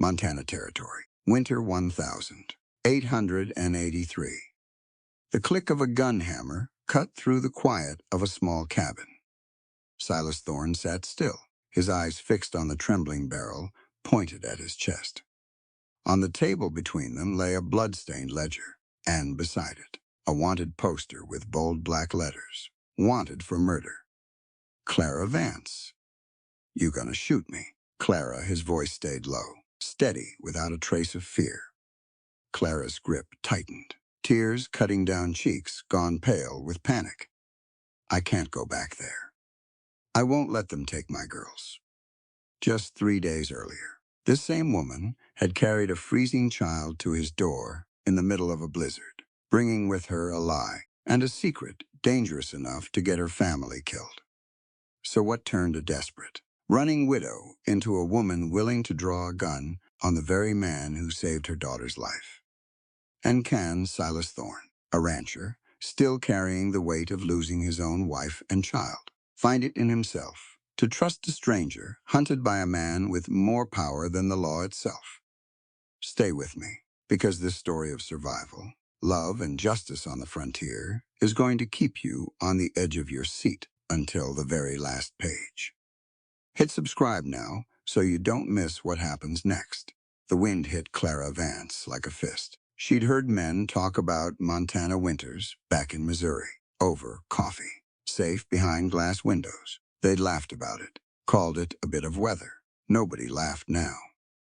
Montana Territory. Winter 1883. The click of a gun hammer cut through the quiet of a small cabin. Silas Thorne sat still, his eyes fixed on the trembling barrel pointed at his chest. On the table between them lay a blood-stained ledger, and beside it, a wanted poster with bold black letters. Wanted for murder. Clara Vance. "You gonna shoot me?" Clara, his voice stayed low, steady, without a trace of fear. Clara's grip tightened, tears cutting down cheeks, gone pale with panic. "I can't go back there. I won't let them take my girls." Just 3 days earlier, this same woman had carried a freezing child to his door in the middle of a blizzard, bringing with her a lie and a secret dangerous enough to get her family killed. So what turned a desperate, running widow into a woman willing to draw a gun on the very man who saved her daughter's life? And can Silas Thorne, a rancher, still carrying the weight of losing his own wife and child, find it in himself to trust a stranger hunted by a man with more power than the law itself? Stay with me, because this story of survival, love, and justice on the frontier is going to keep you on the edge of your seat until the very last page. Hit subscribe now so you don't miss what happens next. The wind hit Clara Vance like a fist. She'd heard men talk about Montana winters back in Missouri, over coffee, safe behind glass windows. They'd laughed about it, called it a bit of weather. Nobody laughed now.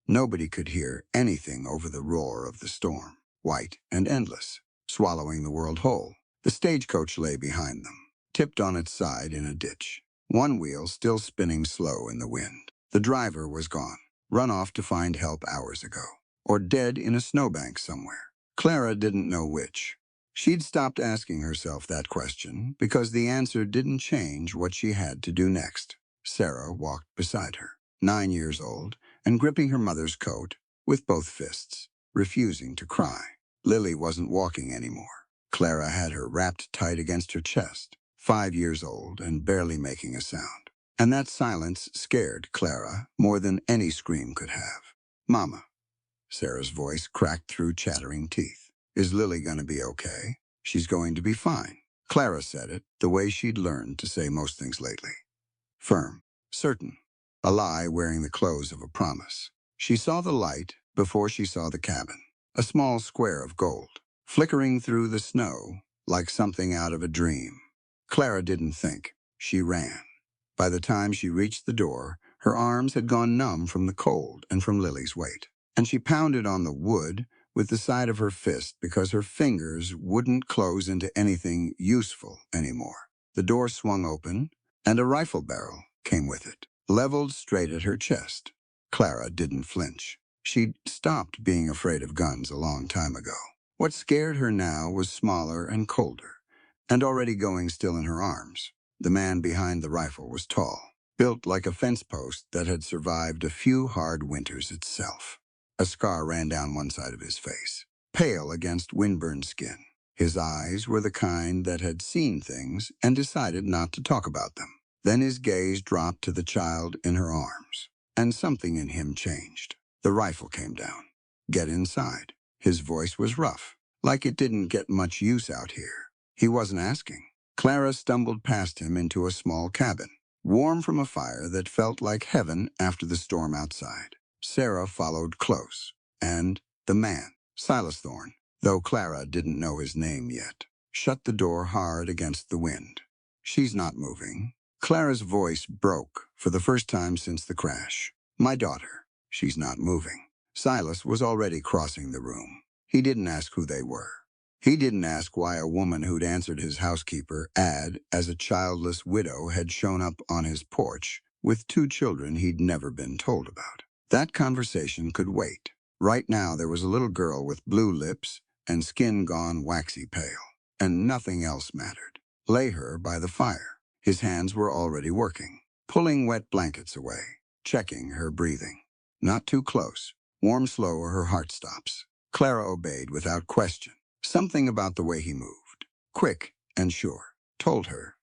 Nobody could hear anything over the roar of the storm, white and endless, swallowing the world whole. The stagecoach lay behind them, tipped on its side in a ditch, one wheel still spinning slow in the wind. The driver was gone, run off to find help hours ago, or dead in a snowbank somewhere. Clara didn't know which. She'd stopped asking herself that question because the answer didn't change what she had to do next. Sarah walked beside her, 9 years old, and gripping her mother's coat with both fists, refusing to cry. Lily wasn't walking anymore. Clara had her wrapped tight against her chest, 5 years old and barely making a sound. And that silence scared Clara more than any scream could have. "Mama." Sarah's voice cracked through chattering teeth. "Is Lily gonna be okay?" "She's going to be fine." Clara said it the way she'd learned to say most things lately. Firm, certain, a lie wearing the clothes of a promise. She saw the light before she saw the cabin, a small square of gold, flickering through the snow like something out of a dream. Clara didn't think. She ran. By the time she reached the door, her arms had gone numb from the cold and from Lily's weight, and she pounded on the wood with the side of her fist because her fingers wouldn't close into anything useful anymore. The door swung open, and a rifle barrel came with it, leveled straight at her chest. Clara didn't flinch. She'd stopped being afraid of guns a long time ago. What scared her now was smaller and colder, and already going still in her arms. The man behind the rifle was tall, built like a fence post that had survived a few hard winters itself. A scar ran down one side of his face, pale against windburned skin. His eyes were the kind that had seen things and decided not to talk about them. Then his gaze dropped to the child in her arms, and something in him changed. The rifle came down. "Get inside." His voice was rough, like it didn't get much use out here. He wasn't asking. Clara stumbled past him into a small cabin, warm from a fire that felt like heaven after the storm outside. Sarah followed close, and the man, Silas Thorne, though Clara didn't know his name yet, shut the door hard against the wind. "She's not moving." Clara's voice broke for the first time since the crash. "My daughter. She's not moving." Silas was already crossing the room. He didn't ask who they were. He didn't ask why a woman who'd answered his housekeeper ad as a childless widow had shown up on his porch with 2 children he'd never been told about. That conversation could wait. Right now there was a little girl with blue lips and skin gone waxy pale, and nothing else mattered. Lay her by the fire. His hands were already working, pulling wet blankets away, checking her breathing. Not too close. Warm slow or her heart stops. Clara obeyed without question. Something about the way he moved, quick and sure, told her.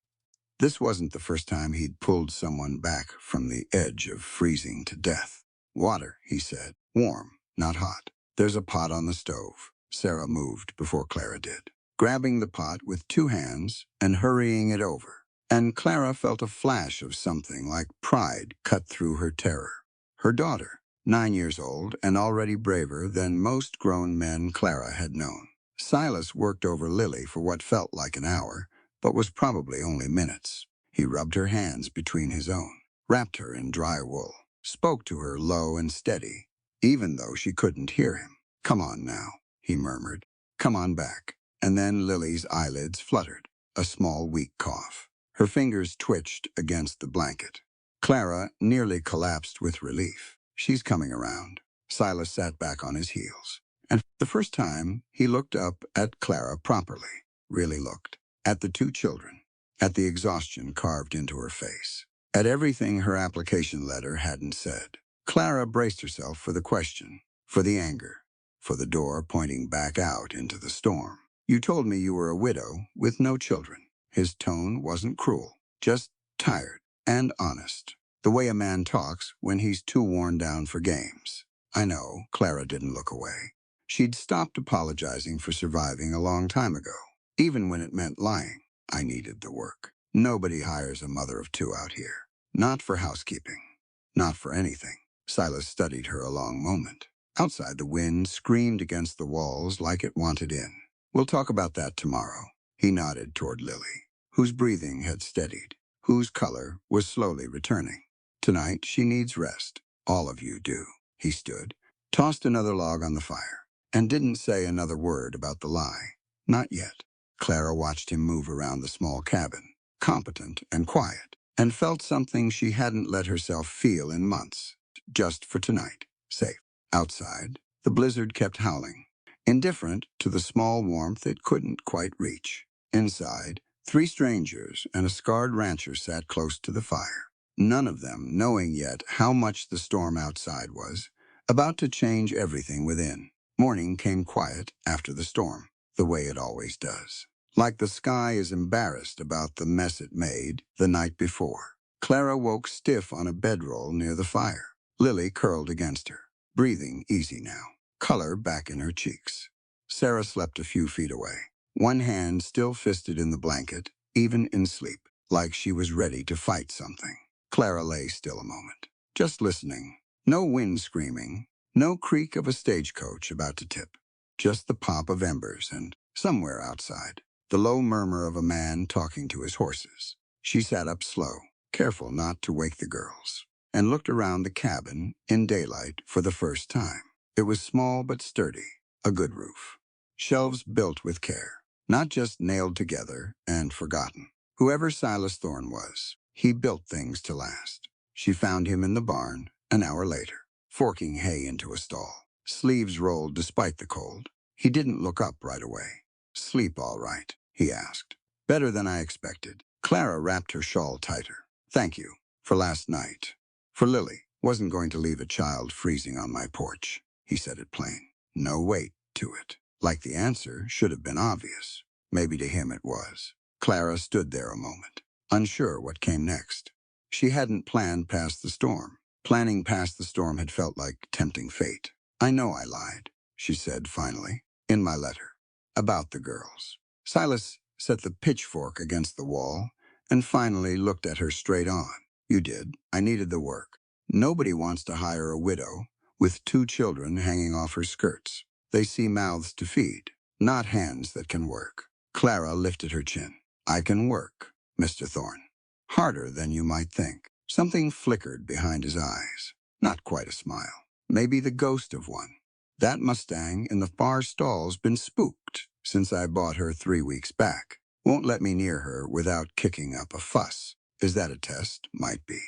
This wasn't the first time he'd pulled someone back from the edge of freezing to death. "Water," he said. Warm, not hot. There's a pot on the stove. Sarah moved before Clara did, grabbing the pot with two hands and hurrying it over. And Clara felt a flash of something like pride cut through her terror. Her daughter, 9 years old and already braver than most grown men Clara had known. Silas worked over Lily for what felt like an hour, but was probably only minutes. He rubbed her hands between his own, wrapped her in dry wool, spoke to her low and steady, even though she couldn't hear him. "Come on now," he murmured. "Come on back." And then Lily's eyelids fluttered, a small weak cough. Her fingers twitched against the blanket. Clara nearly collapsed with relief. "She's coming around." Silas sat back on his heels. And for the first time, he looked up at Clara properly, really looked, at the two children, at the exhaustion carved into her face, at everything her application letter hadn't said. Clara braced herself for the question, for the anger, for the door pointing back out into the storm. "You told me you were a widow with no children." His tone wasn't cruel, just tired and honest, the way a man talks when he's too worn down for games. "I know." Clara didn't look away. She'd stopped apologizing for surviving a long time ago, even when it meant lying. "I needed the work. Nobody hires a mother of two out here. Not for housekeeping. Not for anything." Silas studied her a long moment. Outside, the wind screamed against the walls like it wanted in. "We'll talk about that tomorrow." He nodded toward Lily, whose breathing had steadied, whose color was slowly returning. "Tonight, she needs rest. All of you do." He stood, tossed another log on the fire, and didn't say another word about the lie. Not yet. Clara watched him move around the small cabin, competent and quiet, and felt something she hadn't let herself feel in months. Just for tonight. Safe. Outside, the blizzard kept howling, indifferent to the small warmth it couldn't quite reach. Inside, 3 strangers and a scarred rancher sat close to the fire, none of them knowing yet how much the storm outside was about to change everything within. Morning came quiet after the storm, the way it always does. Like the sky is embarrassed about the mess it made the night before. Clara woke stiff on a bedroll near the fire. Lily curled against her, breathing easy now, color back in her cheeks. Sarah slept a few feet away, one hand still fisted in the blanket, even in sleep, like she was ready to fight something. Clara lay still a moment, just listening. No wind screaming, no creak of a stagecoach about to tip, just the pop of embers and, somewhere outside, the low murmur of a man talking to his horses. She sat up slow, careful not to wake the girls, and looked around the cabin in daylight for the first time. It was small but sturdy, a good roof. Shelves built with care, not just nailed together and forgotten. Whoever Silas Thorne was, he built things to last. She found him in the barn an hour later, forking hay into a stall, sleeves rolled despite the cold. He didn't look up right away. "Sleep all right?" he asked. "Better than I expected." Clara wrapped her shawl tighter. "Thank you. For last night. For Lily. Wasn't going to leave a child freezing on my porch." He said it plain. No weight to it. Like the answer should have been obvious. Maybe to him it was. Clara stood there a moment, unsure what came next. She hadn't planned past the storm. Planning past the storm had felt like tempting fate. "I know I lied," she said finally, "in my letter. About the girls." Silas set the pitchfork against the wall and finally looked at her straight on. "You did. I needed the work. Nobody wants to hire a widow with 2 children hanging off her skirts. They see mouths to feed, not hands that can work." Clara lifted her chin. "I can work, Mr. Thorne. Harder than you might think." Something flickered behind his eyes. Not quite a smile. Maybe the ghost of one. "That Mustang in the far stall's been spooked since I bought her 3 weeks back. Won't let me near her without kicking up a fuss. Is that a test? Might be."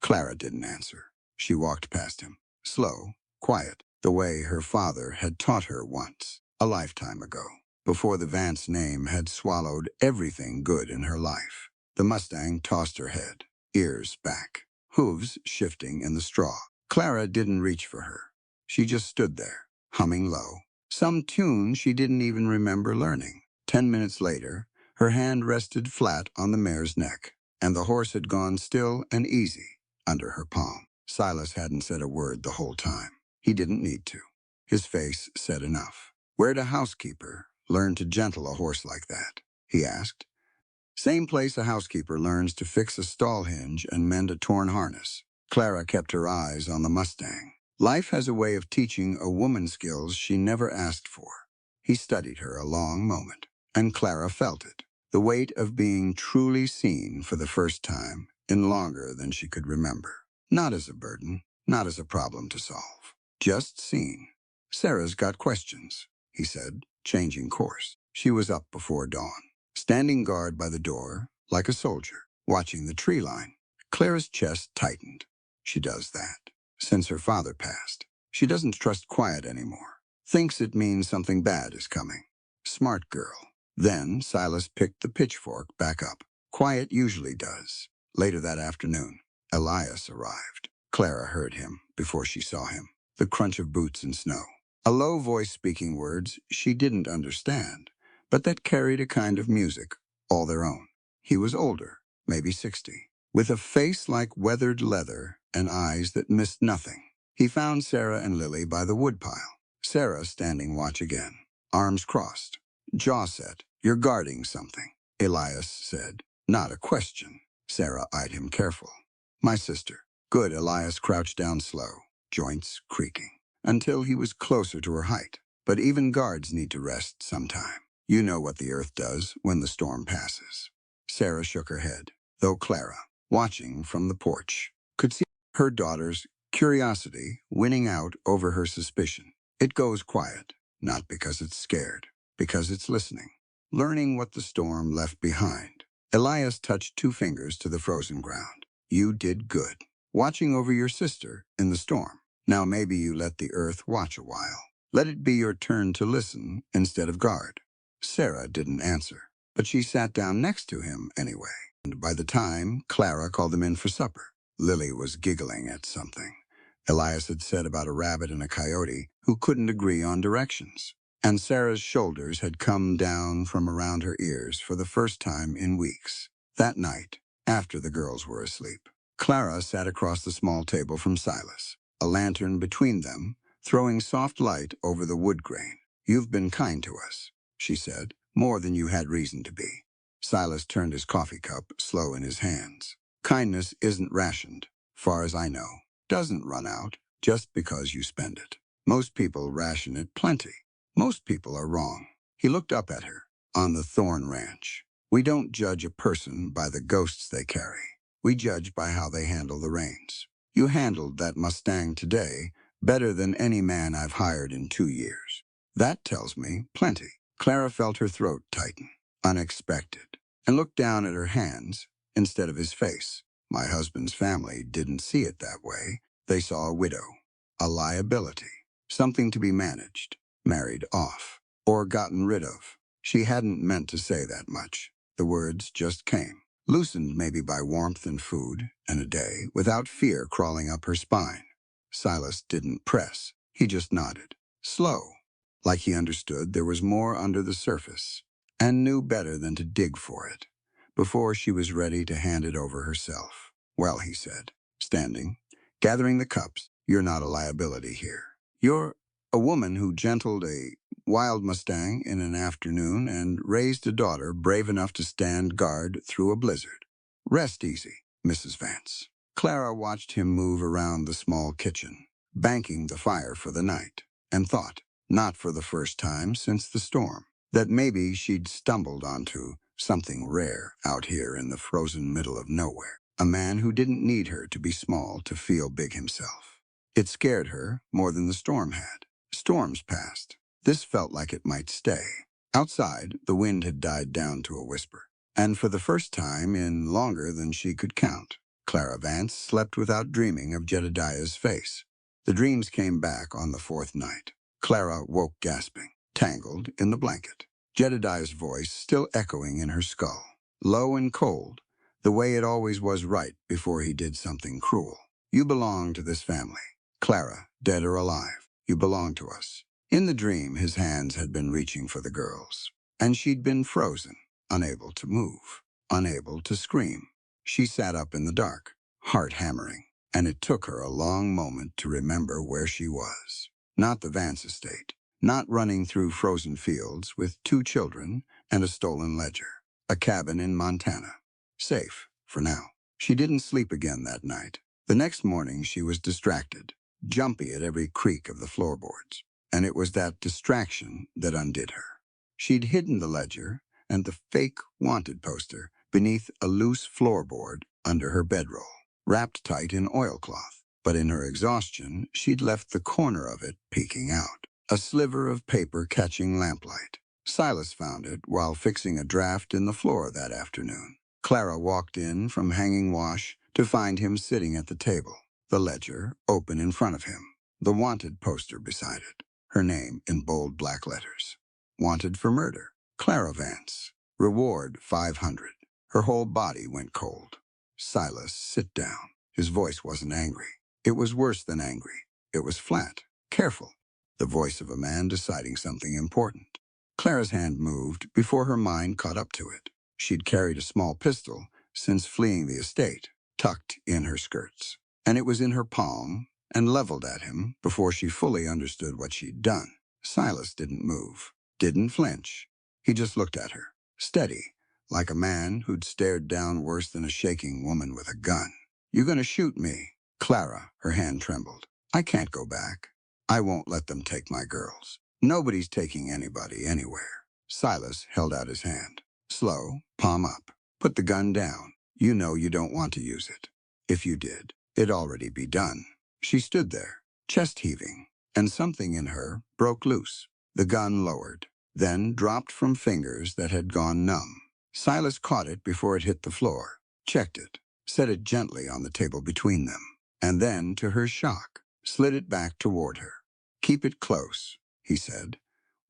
Clara didn't answer. She walked past him, slow, quiet, the way her father had taught her once, a lifetime ago, before the Vance name had swallowed everything good in her life. The Mustang tossed her head, ears back, hooves shifting in the straw. Clara didn't reach for her. She just stood there, humming low, some tune she didn't even remember learning. 10 minutes later, her hand rested flat on the mare's neck, and the horse had gone still and easy under her palm. Silas hadn't said a word the whole time. He didn't need to. His face said enough. "Where'd a housekeeper learn to gentle a horse like that?" he asked. "Same place a housekeeper learns to fix a stall hinge and mend a torn harness." Clara kept her eyes on the Mustang. Life has a way of teaching a woman skills she never asked for. He studied her a long moment, and Clara felt it, the weight of being truly seen for the first time in longer than she could remember. Not as a burden, not as a problem to solve, just seen. "Sarah's got questions," he said, changing course. She was up before dawn, standing guard by the door like a soldier, watching the tree line. Clara's chest tightened. She does that. Since her father passed, she doesn't trust quiet anymore. Thinks it means something bad is coming. Smart girl. Then Silas picked the pitchfork back up. Quiet usually does. Later that afternoon, Elias arrived. Clara heard him before she saw him. The crunch of boots in snow. A low voice speaking words she didn't understand, but that carried a kind of music, all their own. He was older, maybe 60, with a face like weathered leather and eyes that missed nothing. He found Sarah and Lily by the woodpile. Sarah standing watch again, arms crossed, jaw set. "You're guarding something," Elias said. Not a question. Sarah eyed him careful. "My sister." Good. Elias crouched down slow, joints creaking, until he was closer to her height. But even guards need to rest sometime. "You know what the earth does when the storm passes." Sarah shook her head, though Clara, watching from the porch, could see her daughter's curiosity winning out over her suspicion. "It goes quiet, not because it's scared, because it's listening, learning what the storm left behind." Elias touched 2 fingers to the frozen ground. "You did good, watching over your sister in the storm. Now maybe you let the earth watch a while. Let it be your turn to listen instead of guard." Sarah didn't answer, but she sat down next to him anyway. And by the time Clara called them in for supper, Lily was giggling at something Elias had said about a rabbit and a coyote who couldn't agree on directions. And Sarah's shoulders had come down from around her ears for the first time in weeks. That night, after the girls were asleep, Clara sat across the small table from Silas, a lantern between them, throwing soft light over the wood grain. "You've been kind to us," she said, "more than you had reason to be." Silas turned his coffee cup slow in his hands. "Kindness isn't rationed, far as I know. Doesn't run out just because you spend it. Most people ration it plenty. Most people are wrong." He looked up at her. "On the Thorn Ranch, we don't judge a person by the ghosts they carry. We judge by how they handle the reins. You handled that Mustang today better than any man I've hired in 2 years. That tells me plenty." Clara felt her throat tighten, unexpected, and looked down at her hands instead of his face. "My husband's family didn't see it that way. They saw a widow, a liability, something to be managed, married off, or gotten rid of." She hadn't meant to say that much. The words just came, loosened maybe by warmth and food and a day, without fear crawling up her spine. Silas didn't press. He just nodded, slow, like he understood there was more under the surface, and knew better than to dig for it, before she was ready to hand it over herself. "Well," he said, standing, gathering the cups, "you're not a liability here. You're a woman who gentled a wild Mustang in an afternoon and raised a daughter brave enough to stand guard through a blizzard. Rest easy, Mrs. Vance." Clara watched him move around the small kitchen, banking the fire for the night, and thought, not for the first time since the storm, that maybe she'd stumbled onto something rare out here in the frozen middle of nowhere. A man who didn't need her to be small to feel big himself. It scared her more than the storm had. Storms passed. This felt like it might stay. Outside, the wind had died down to a whisper. And for the first time in longer than she could count, Clara Vance slept without dreaming of Jedediah's face. The dreams came back on the 4th night. Clara woke gasping, tangled in the blanket. Jedediah's voice still echoing in her skull, low and cold, the way it always was right before he did something cruel. "You belong to this family. Clara, dead or alive, you belong to us." In the dream, his hands had been reaching for the girls, and she'd been frozen, unable to move, unable to scream. She sat up in the dark, heart hammering. and it took her a long moment to remember where she was. Not the Vance estate, not running through frozen fields with 2 children and a stolen ledger. A cabin in Montana. Safe, for now. She didn't sleep again that night. The next morning she was distracted, jumpy at every creak of the floorboards. And it was that distraction that undid her. She'd hidden the ledger and the fake wanted poster beneath a loose floorboard under her bedroll, wrapped tight in oilcloth. But in her exhaustion, she'd left the corner of it peeking out, a sliver of paper catching lamplight. Silas found it while fixing a draft in the floor that afternoon. Clara walked in from hanging wash to find him sitting at the table, the ledger open in front of him, the wanted poster beside it, her name in bold black letters. Wanted for murder. Clara Vance. Reward 500. Her whole body went cold. Silas, sit down. His voice wasn't angry. It was worse than angry. It was flat, careful, the voice of a man deciding something important. Clara's hand moved before her mind caught up to it. She'd carried a small pistol since fleeing the estate, tucked in her skirts. And it was in her palm and leveled at him before she fully understood what she'd done. Silas didn't move, didn't flinch. He just looked at her, steady, like a man who'd stared down worse than a shaking woman with a gun. "You gonna shoot me?" Clara, her hand trembled. "I can't go back. I won't let them take my girls. Nobody's taking anybody anywhere." Silas held out his hand. Slow, palm up. "Put the gun down. You know you don't want to use it. If you did, it'd already be done." She stood there, chest heaving, and something in her broke loose. The gun lowered, then dropped from fingers that had gone numb. Silas caught it before it hit the floor, checked it, set it gently on the table between them, and then, to her shock, slid it back toward her. "Keep it close," he said.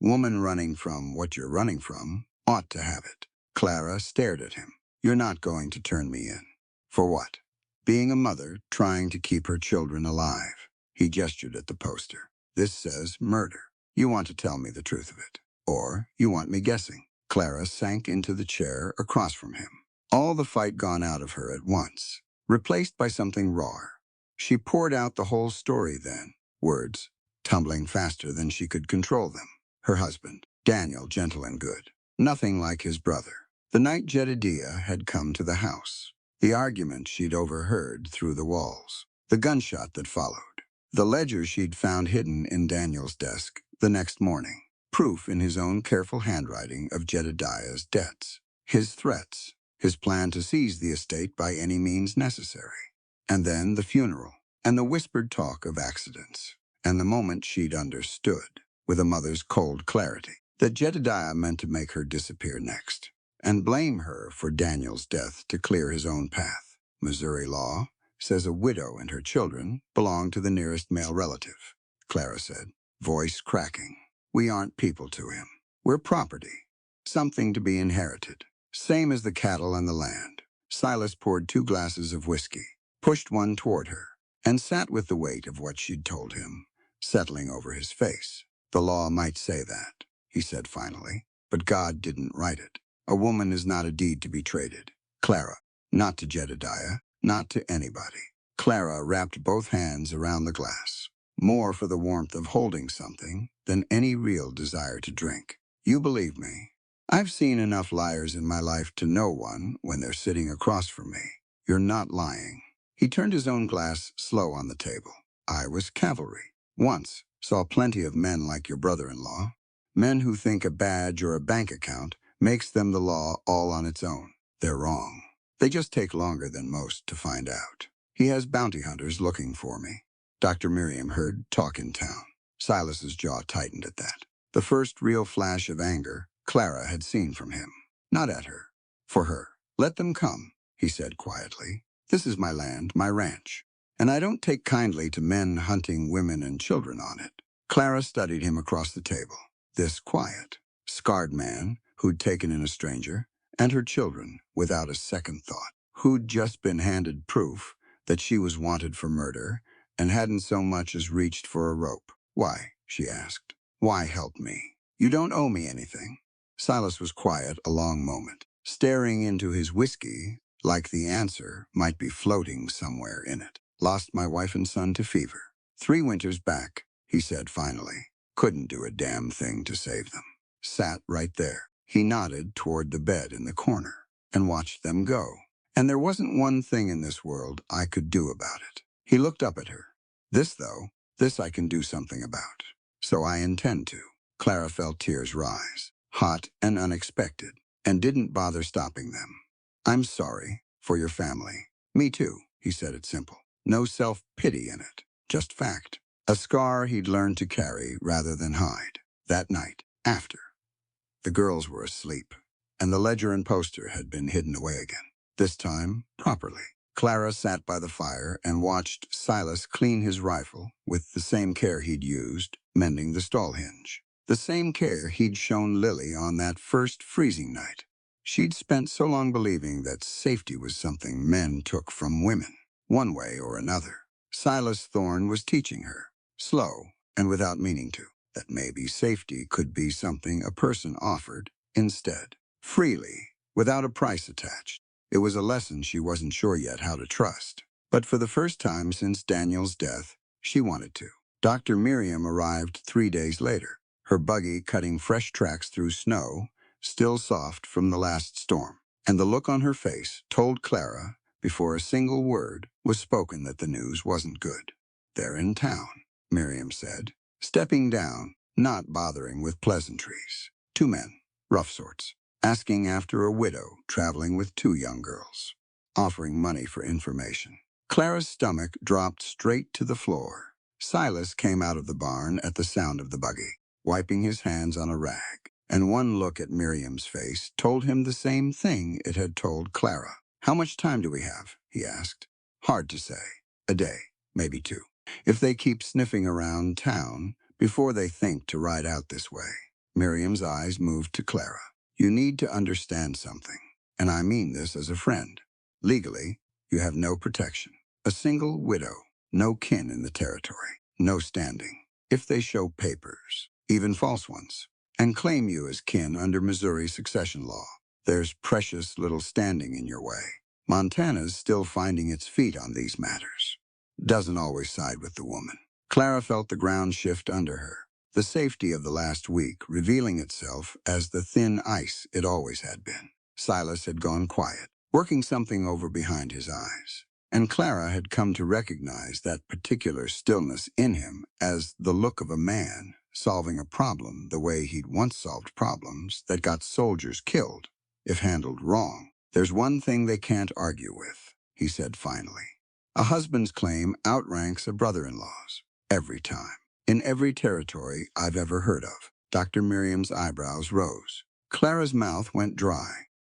"Woman running from what you're running from ought to have it." Clara stared at him. "You're not going to turn me in." "For what?" "Being a mother trying to keep her children alive." He gestured at the poster. "This says murder. You want to tell me the truth of it. Or you want me guessing." Clara sank into the chair across from him. All the fight gone out of her at once, replaced by something rawer. She poured out the whole story then, words tumbling faster than she could control them. Her husband, Daniel, gentle and good. Nothing like his brother. The night Jedediah had come to the house. The argument she'd overheard through the walls. The gunshot that followed. The ledger she'd found hidden in Daniel's desk the next morning. Proof in his own careful handwriting of Jedediah's debts. His threats. His plan to seize the estate by any means necessary. And then the funeral. And the whispered talk of accidents. And the moment she'd understood, with a mother's cold clarity, that Jedediah meant to make her disappear next, and blame her for Daniel's death to clear his own path. Missouri law says a widow and her children belong to the nearest male relative, Clara said, voice cracking. "We aren't people to him. We're property, something to be inherited, same as the cattle and the land." Silas poured 2 glasses of whiskey, pushed one toward her, and sat with the weight of what she'd told him, settling over his face. "The law might say that," he said finally, "but God didn't write it. A woman is not a deed to be traded. Clara, not to Jedediah, not to anybody." Clara wrapped both hands around the glass, more for the warmth of holding something than any real desire to drink. "You believe me. I've seen enough liars in my life to know one when they're sitting across from me. You're not lying." He turned his own glass slow on the table. "I was cavalry. Once saw plenty of men like your brother-in-law. Men who think a badge or a bank account makes them the law all on its own. They're wrong. They just take longer than most to find out. He has bounty hunters looking for me." Dr. Miriam heard talk in town. Silas's jaw tightened at that. The first real flash of anger Clara had seen from him. Not at her. For her. "Let them come," he said quietly. "This is my land, my ranch. And I don't take kindly to men hunting women and children on it." Clara studied him across the table. This quiet, scarred man who'd taken in a stranger, and her children without a second thought, who'd just been handed proof that she was wanted for murder and hadn't so much as reached for a rope. "Why?" she asked. "Why help me? You don't owe me anything." Silas was quiet a long moment, staring into his whiskey like the answer might be floating somewhere in it. Lost my wife and son to fever. 3 winters back, he said finally. Couldn't do a damn thing to save them. Sat right there. He nodded toward the bed in the corner and watched them go. And there wasn't one thing in this world I could do about it. He looked up at her. This, though, this I can do something about. So I intend to. Clara felt tears rise, hot and unexpected, and didn't bother stopping them. I'm sorry for your family. Me too, he said it simple. No self-pity in it, just fact. A scar he'd learned to carry rather than hide. That night, after. The girls were asleep, and the ledger and poster had been hidden away again. This time, properly. Clara sat by the fire and watched Silas clean his rifle with the same care he'd used, mending the stall hinge. The same care he'd shown Lily on that first freezing night. She'd spent so long believing that safety was something men took from women, one way or another. Silas Thorne was teaching her, slow and without meaning to, that maybe safety could be something a person offered instead, freely, without a price attached. It was a lesson she wasn't sure yet how to trust. But for the first time since Daniel's death, she wanted to. Dr. Miriam arrived 3 days later, her buggy cutting fresh tracks through snow, still soft from the last storm. And the look on her face told Clara, before a single word was spoken, that the news wasn't good. They're in town, Miriam said, stepping down, not bothering with pleasantries. 2 men, rough sorts, asking after a widow traveling with 2 young girls, offering money for information. Clara's stomach dropped straight to the floor. Silas came out of the barn at the sound of the buggy, wiping his hands on a rag, and one look at Miriam's face told him the same thing it had told Clara. How much time do we have? He asked. Hard to say. A day, maybe 2. If they keep sniffing around town before they think to ride out this way. Miriam's eyes moved to Clara. You need to understand something, and I mean this as a friend. Legally, you have no protection. A single widow, no kin in the territory, no standing. If they show papers, even false ones, and claim you as kin under Missouri succession law, there's precious little standing in your way. Montana's still finding its feet on these matters. Doesn't always side with the woman. Clara felt the ground shift under her, the safety of the last week revealing itself as the thin ice it always had been. Silas had gone quiet, working something over behind his eyes, and Clara had come to recognize that particular stillness in him as the look of a man solving a problem the way he'd once solved problems that got soldiers killed, if handled wrong. There's one thing they can't argue with, he said finally. A husband's claim outranks a brother-in-law's, every time. In every territory I've ever heard of. Dr. Miriam's eyebrows rose. Clara's mouth went dry.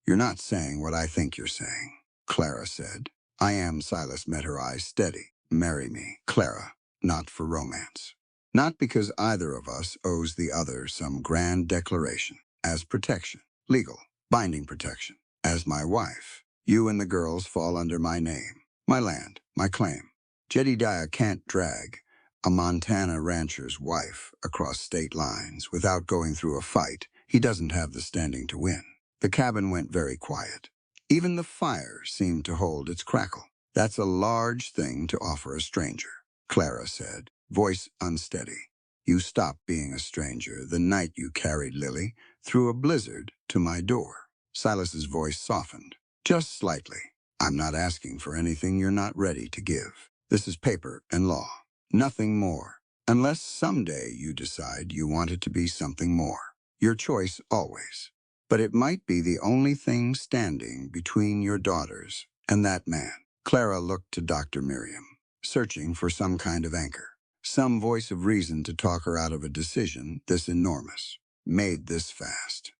You're not saying what I think you're saying, Clara said. I am. Silas met her eyes steady. Marry me, Clara, not for romance. Not because either of us owes the other some grand declaration. As protection, legal, binding protection. As my wife, you and the girls fall under my name, my land, my claim. Jedediah can't drag a Montana rancher's wife across state lines without going through a fight. He doesn't have the standing to win. The cabin went very quiet. Even the fire seemed to hold its crackle. That's a large thing to offer a stranger, Clara said, voice unsteady. You stopped being a stranger the night you carried Lily through a blizzard to my door. Silas's voice softened, just slightly. I'm not asking for anything you're not ready to give. This is paper and law. Nothing more, unless someday you decide you want it to be something more. Your choice always. But it might be the only thing standing between your daughters and that man. Clara looked to Dr. Miriam, searching for some kind of anchor, some voice of reason to talk her out of a decision this enormous, made this fast.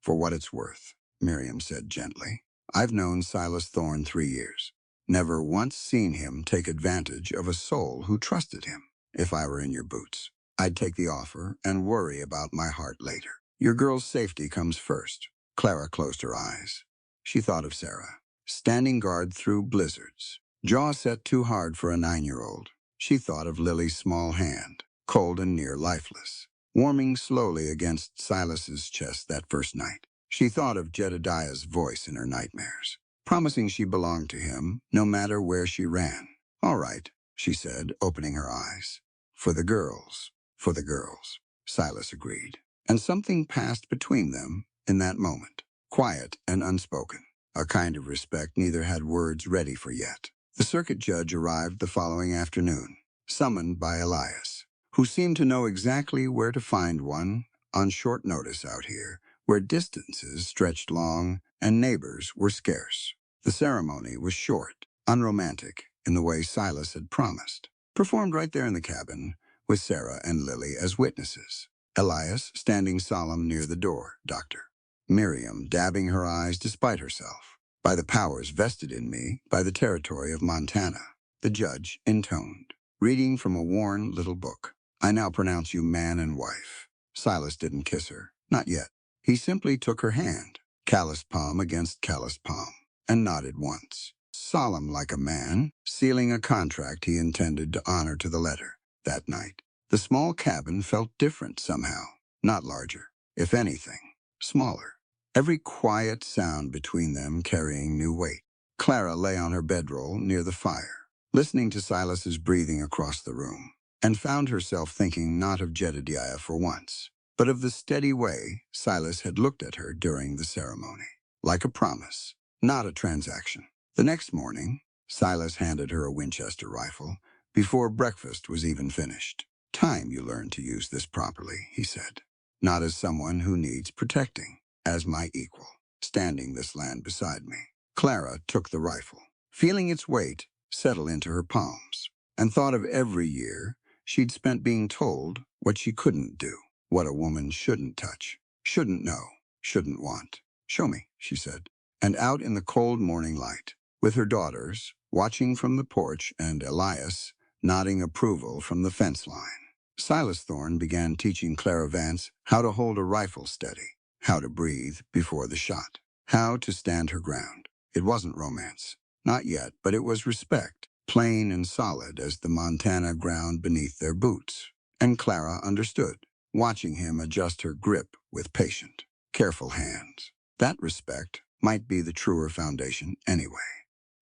For what it's worth, Miriam said gently, I've known Silas Thorne 3 years. Never once seen him take advantage of a soul who trusted him. If I were in your boots, I'd take the offer and worry about my heart later. Your girl's safety comes first. Clara closed her eyes. She thought of Sarah, standing guard through blizzards, jaw set too hard for a 9-year-old. She thought of Lily's small hand, cold and near lifeless, warming slowly against Silas's chest that first night. She thought of Jedediah's voice in her nightmares, promising she belonged to him no matter where she ran. All right, she said, opening her eyes. For the girls, for the girls, Silas agreed. And something passed between them in that moment, quiet and unspoken, a kind of respect neither had words ready for yet. The circuit judge arrived the following afternoon, summoned by Elias, who seemed to know exactly where to find one on short notice out here, where distances stretched long and neighbors were scarce. The ceremony was short, unromantic in the way Silas had promised, performed right there in the cabin with Sarah and Lily as witnesses. Elias standing solemn near the door, Doctor. Miriam dabbing her eyes despite herself. By the powers vested in me by the territory of Montana, the judge intoned, reading from a worn little book. I now pronounce you man and wife. Silas didn't kiss her, not yet. He simply took her hand, calloused palm against calloused palm, and nodded once, solemn like a man, sealing a contract he intended to honor to the letter. That night, the small cabin felt different somehow, not larger, if anything, smaller. Every quiet sound between them carrying new weight. Clara lay on her bedroll near the fire, listening to Silas's breathing across the room, and found herself thinking not of Jedediah for once, but of the steady way Silas had looked at her during the ceremony, like a promise, not a transaction. The next morning, Silas handed her a Winchester rifle before breakfast was even finished. Time you learn to use this properly, he said, not as someone who needs protecting, as my equal, standing this land beside me. Clara took the rifle, feeling its weight settle into her palms, and thought of every year she'd spent being told what she couldn't do, what a woman shouldn't touch, shouldn't know, shouldn't want. Show me, she said. And out in the cold morning light, with her daughters watching from the porch and Elias nodding approval from the fence line, Silas Thorne began teaching Clara Vance how to hold a rifle steady, how to breathe before the shot, how to stand her ground. It wasn't romance, not yet, but it was respect, plain and solid as the Montana ground beneath their boots. And Clara understood, watching him adjust her grip with patient, careful hands. That respect might be the truer foundation anyway.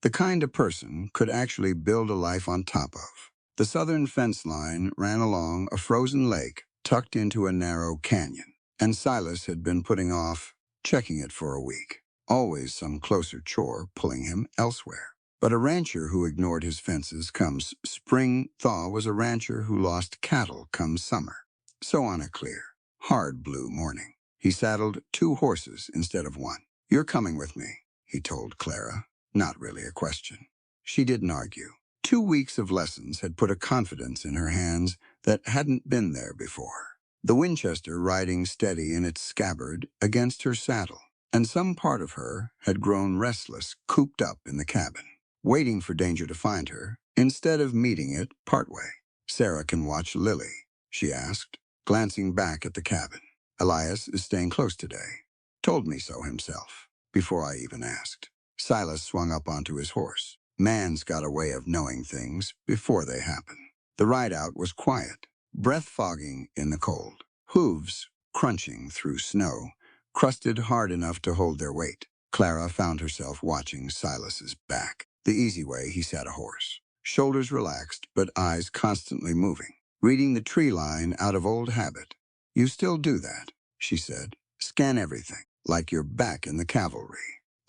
The kind a person could actually build a life on top of. The southern fence line ran along a frozen lake tucked into a narrow canyon, and Silas had been putting off checking it for a week. Always some closer chore pulling him elsewhere. But a rancher who ignored his fences comes spring thaw was a rancher who lost cattle come summer. So on a clear, hard blue morning, he saddled 2 horses instead of 1. You're coming with me, he told Clara. Not really a question. She didn't argue. 2 weeks of lessons had put a confidence in her hands that hadn't been there before. The Winchester riding steady in its scabbard against her saddle, and some part of her had grown restless, cooped up in the cabin, waiting for danger to find her, instead of meeting it partway. Sarah can watch Lily, she asked, glancing back at the cabin. Elias is staying close today. Told me so himself, before I even asked. Silas swung up onto his horse. Man's got a way of knowing things before they happen. The ride-out was quiet, breath-fogging in the cold, hooves crunching through snow, crusted hard enough to hold their weight. Clara found herself watching Silas's back, the easy way he sat a horse. Shoulders relaxed, but eyes constantly moving, reading the tree line out of old habit. You still do that, she said. Scan everything, like you're back in the cavalry.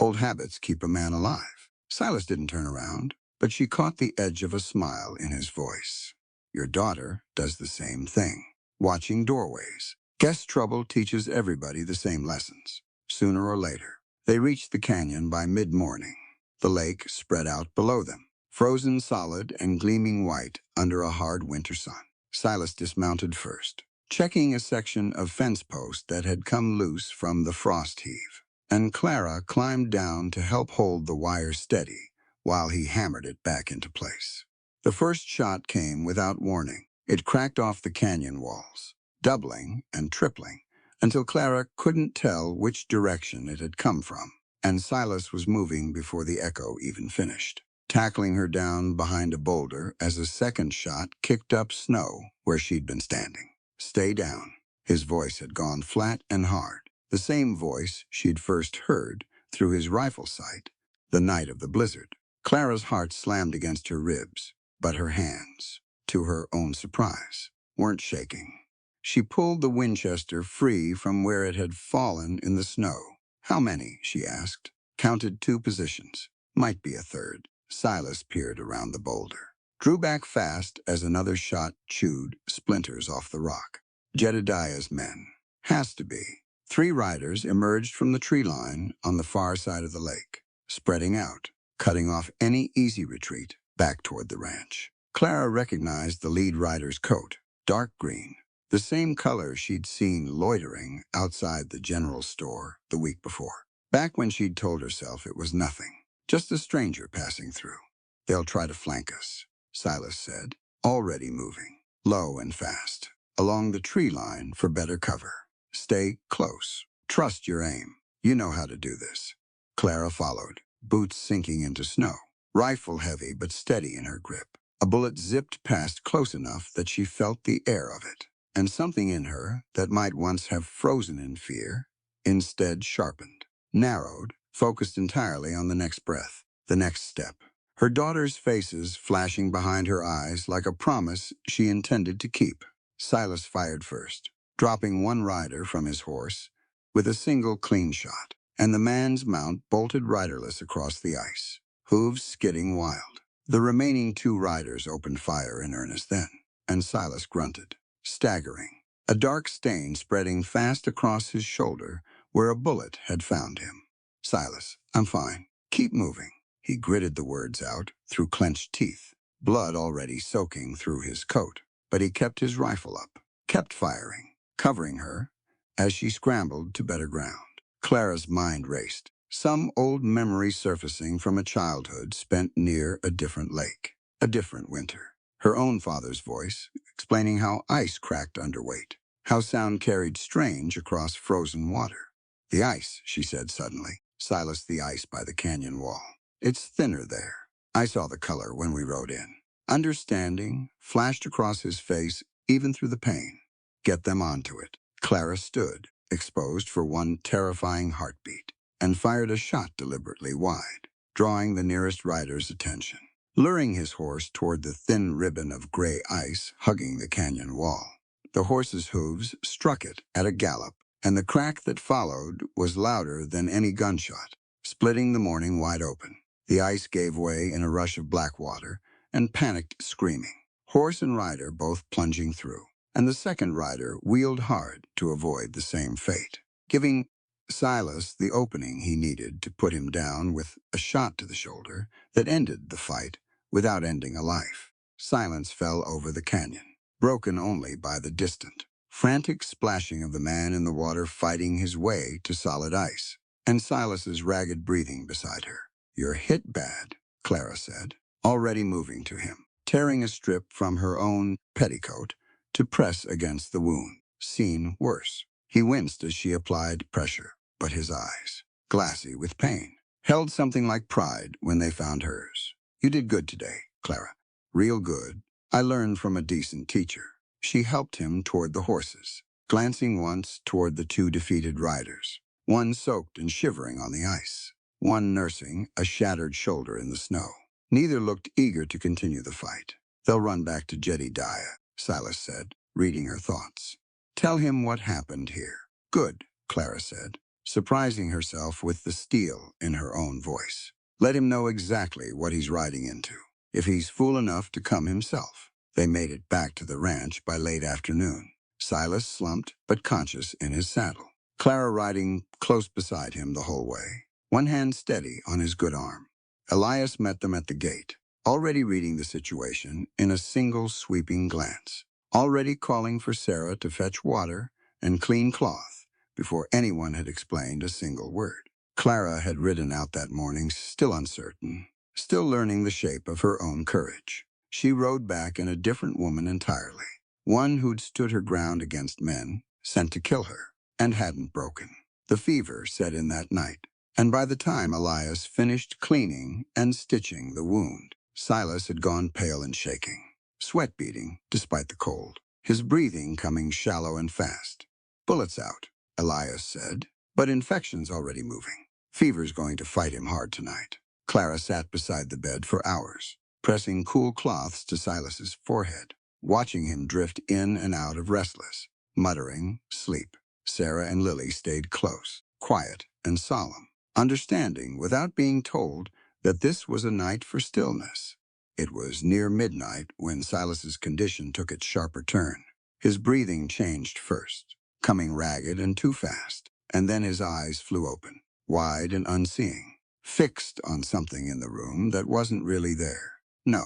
Old habits keep a man alive. Silas didn't turn around, but she caught the edge of a smile in his voice. Your daughter does the same thing, watching doorways. Guess trouble teaches everybody the same lessons, sooner or later. They reached the canyon by mid-morning. The lake spread out below them, frozen solid and gleaming white under a hard winter sun. Silas dismounted first, checking a section of fence post that had come loose from the frost heave, and Clara climbed down to help hold the wire steady while he hammered it back into place. The first shot came without warning. It cracked off the canyon walls, doubling and tripling, until Clara couldn't tell which direction it had come from, and Silas was moving before the echo even finished, tackling her down behind a boulder as a second shot kicked up snow where she'd been standing. Stay down. His voice had gone flat and hard, the same voice she'd first heard through his rifle sight the night of the blizzard. Clara's heart slammed against her ribs. but her hands, to her own surprise, weren't shaking. She pulled the Winchester free from where it had fallen in the snow. "How many?" she asked. Counted 2 positions. Might be a third. Silas peered around the boulder. Drew back fast as another shot chewed splinters off the rock. Jedediah's men. Has to be. 3 riders emerged from the tree line on the far side of the lake, spreading out, cutting off any easy retreat back toward the ranch. Clara recognized the lead rider's coat, dark green, the same color she'd seen loitering outside the general store the week before. Back when she'd told herself it was nothing, just a stranger passing through. "They'll try to flank us," Silas said, already moving, low and fast, along the tree line for better cover. "Stay close. Trust your aim. You know how to do this." Clara followed, boots sinking into snow, rifle heavy but steady in her grip. A bullet zipped past close enough that she felt the air of it, and something in her that might once have frozen in fear instead sharpened, narrowed, focused entirely on the next breath, the next step. Her daughter's faces flashing behind her eyes like a promise she intended to keep. Silas fired first, dropping one rider from his horse with a single clean shot, and the man's mount bolted riderless across the ice, hooves skidding wild. The remaining 2 riders opened fire in earnest then, and Silas grunted, staggering, a dark stain spreading fast across his shoulder where a bullet had found him. "Silas, I'm fine. Keep moving." He gritted the words out through clenched teeth, blood already soaking through his coat. But he kept his rifle up, kept firing, covering her as she scrambled to better ground. Clara's mind raced, some old memory surfacing from a childhood spent near a different lake, a different winter. Her own father's voice, explaining how ice cracked underweight, how sound carried strange across frozen water. "The ice," she said suddenly. "Silas, the ice by the canyon wall. It's thinner there. I saw the color when we rode in." Understanding flashed across his face even through the pain. "Get them onto it." Clara stood, exposed for one terrifying heartbeat, and fired a shot deliberately wide, drawing the nearest rider's attention, luring his horse toward the thin ribbon of gray ice hugging the canyon wall. The horse's hooves struck it at a gallop, and the crack that followed was louder than any gunshot, splitting the morning wide open. The ice gave way in a rush of black water, and panicked screaming, horse and rider both plunging through, and the second rider wheeled hard to avoid the same fate, giving Silas the opening he needed to put him down with a shot to the shoulder that ended the fight without ending a life. Silence fell over the canyon, broken only by the distant, frantic splashing of the man in the water fighting his way to solid ice, and Silas's ragged breathing beside her. "You're hit bad," Clara said, already moving to him, tearing a strip from her own petticoat to press against the wound. "Seen worse." He winced as she applied pressure, but his eyes, glassy with pain, held something like pride when they found hers. "You did good today, Clara. Real good. I learned from a decent teacher." She helped him toward the horses, glancing once toward the 2 defeated riders, one soaked and shivering on the ice, one nursing a shattered shoulder in the snow. Neither looked eager to continue the fight. "They'll run back to Jedediah," Silas said, reading her thoughts. "Tell him what happened here." "Good," Clara said, surprising herself with the steel in her own voice. "Let him know exactly what he's riding into, if he's fool enough to come himself." They made it back to the ranch by late afternoon. Silas slumped but conscious in his saddle, Clara riding close beside him the whole way, one hand steady on his good arm. Elias met them at the gate, already reading the situation in a single sweeping glance, already calling for Sarah to fetch water and clean cloth before anyone had explained a single word. Clara had ridden out that morning still uncertain, still learning the shape of her own courage. She rode back in a different woman entirely, one who'd stood her ground against men sent to kill her, and hadn't broken. The fever set in that night, and by the time Elias finished cleaning and stitching the wound, Silas had gone pale and shaking, sweat beading despite the cold, his breathing coming shallow and fast. "Bullets out," Elias said, "but infection's already moving. Fever's going to fight him hard tonight." Clara sat beside the bed for hours, pressing cool cloths to Silas's forehead, watching him drift in and out of restless, muttering, sleep. Sarah and Lily stayed close, quiet and solemn, understanding without being told that this was a night for stillness. It was near midnight when Silas's condition took its sharper turn. His breathing changed first, coming ragged and too fast, and then his eyes flew open, wide and unseeing, fixed on something in the room that wasn't really there. No.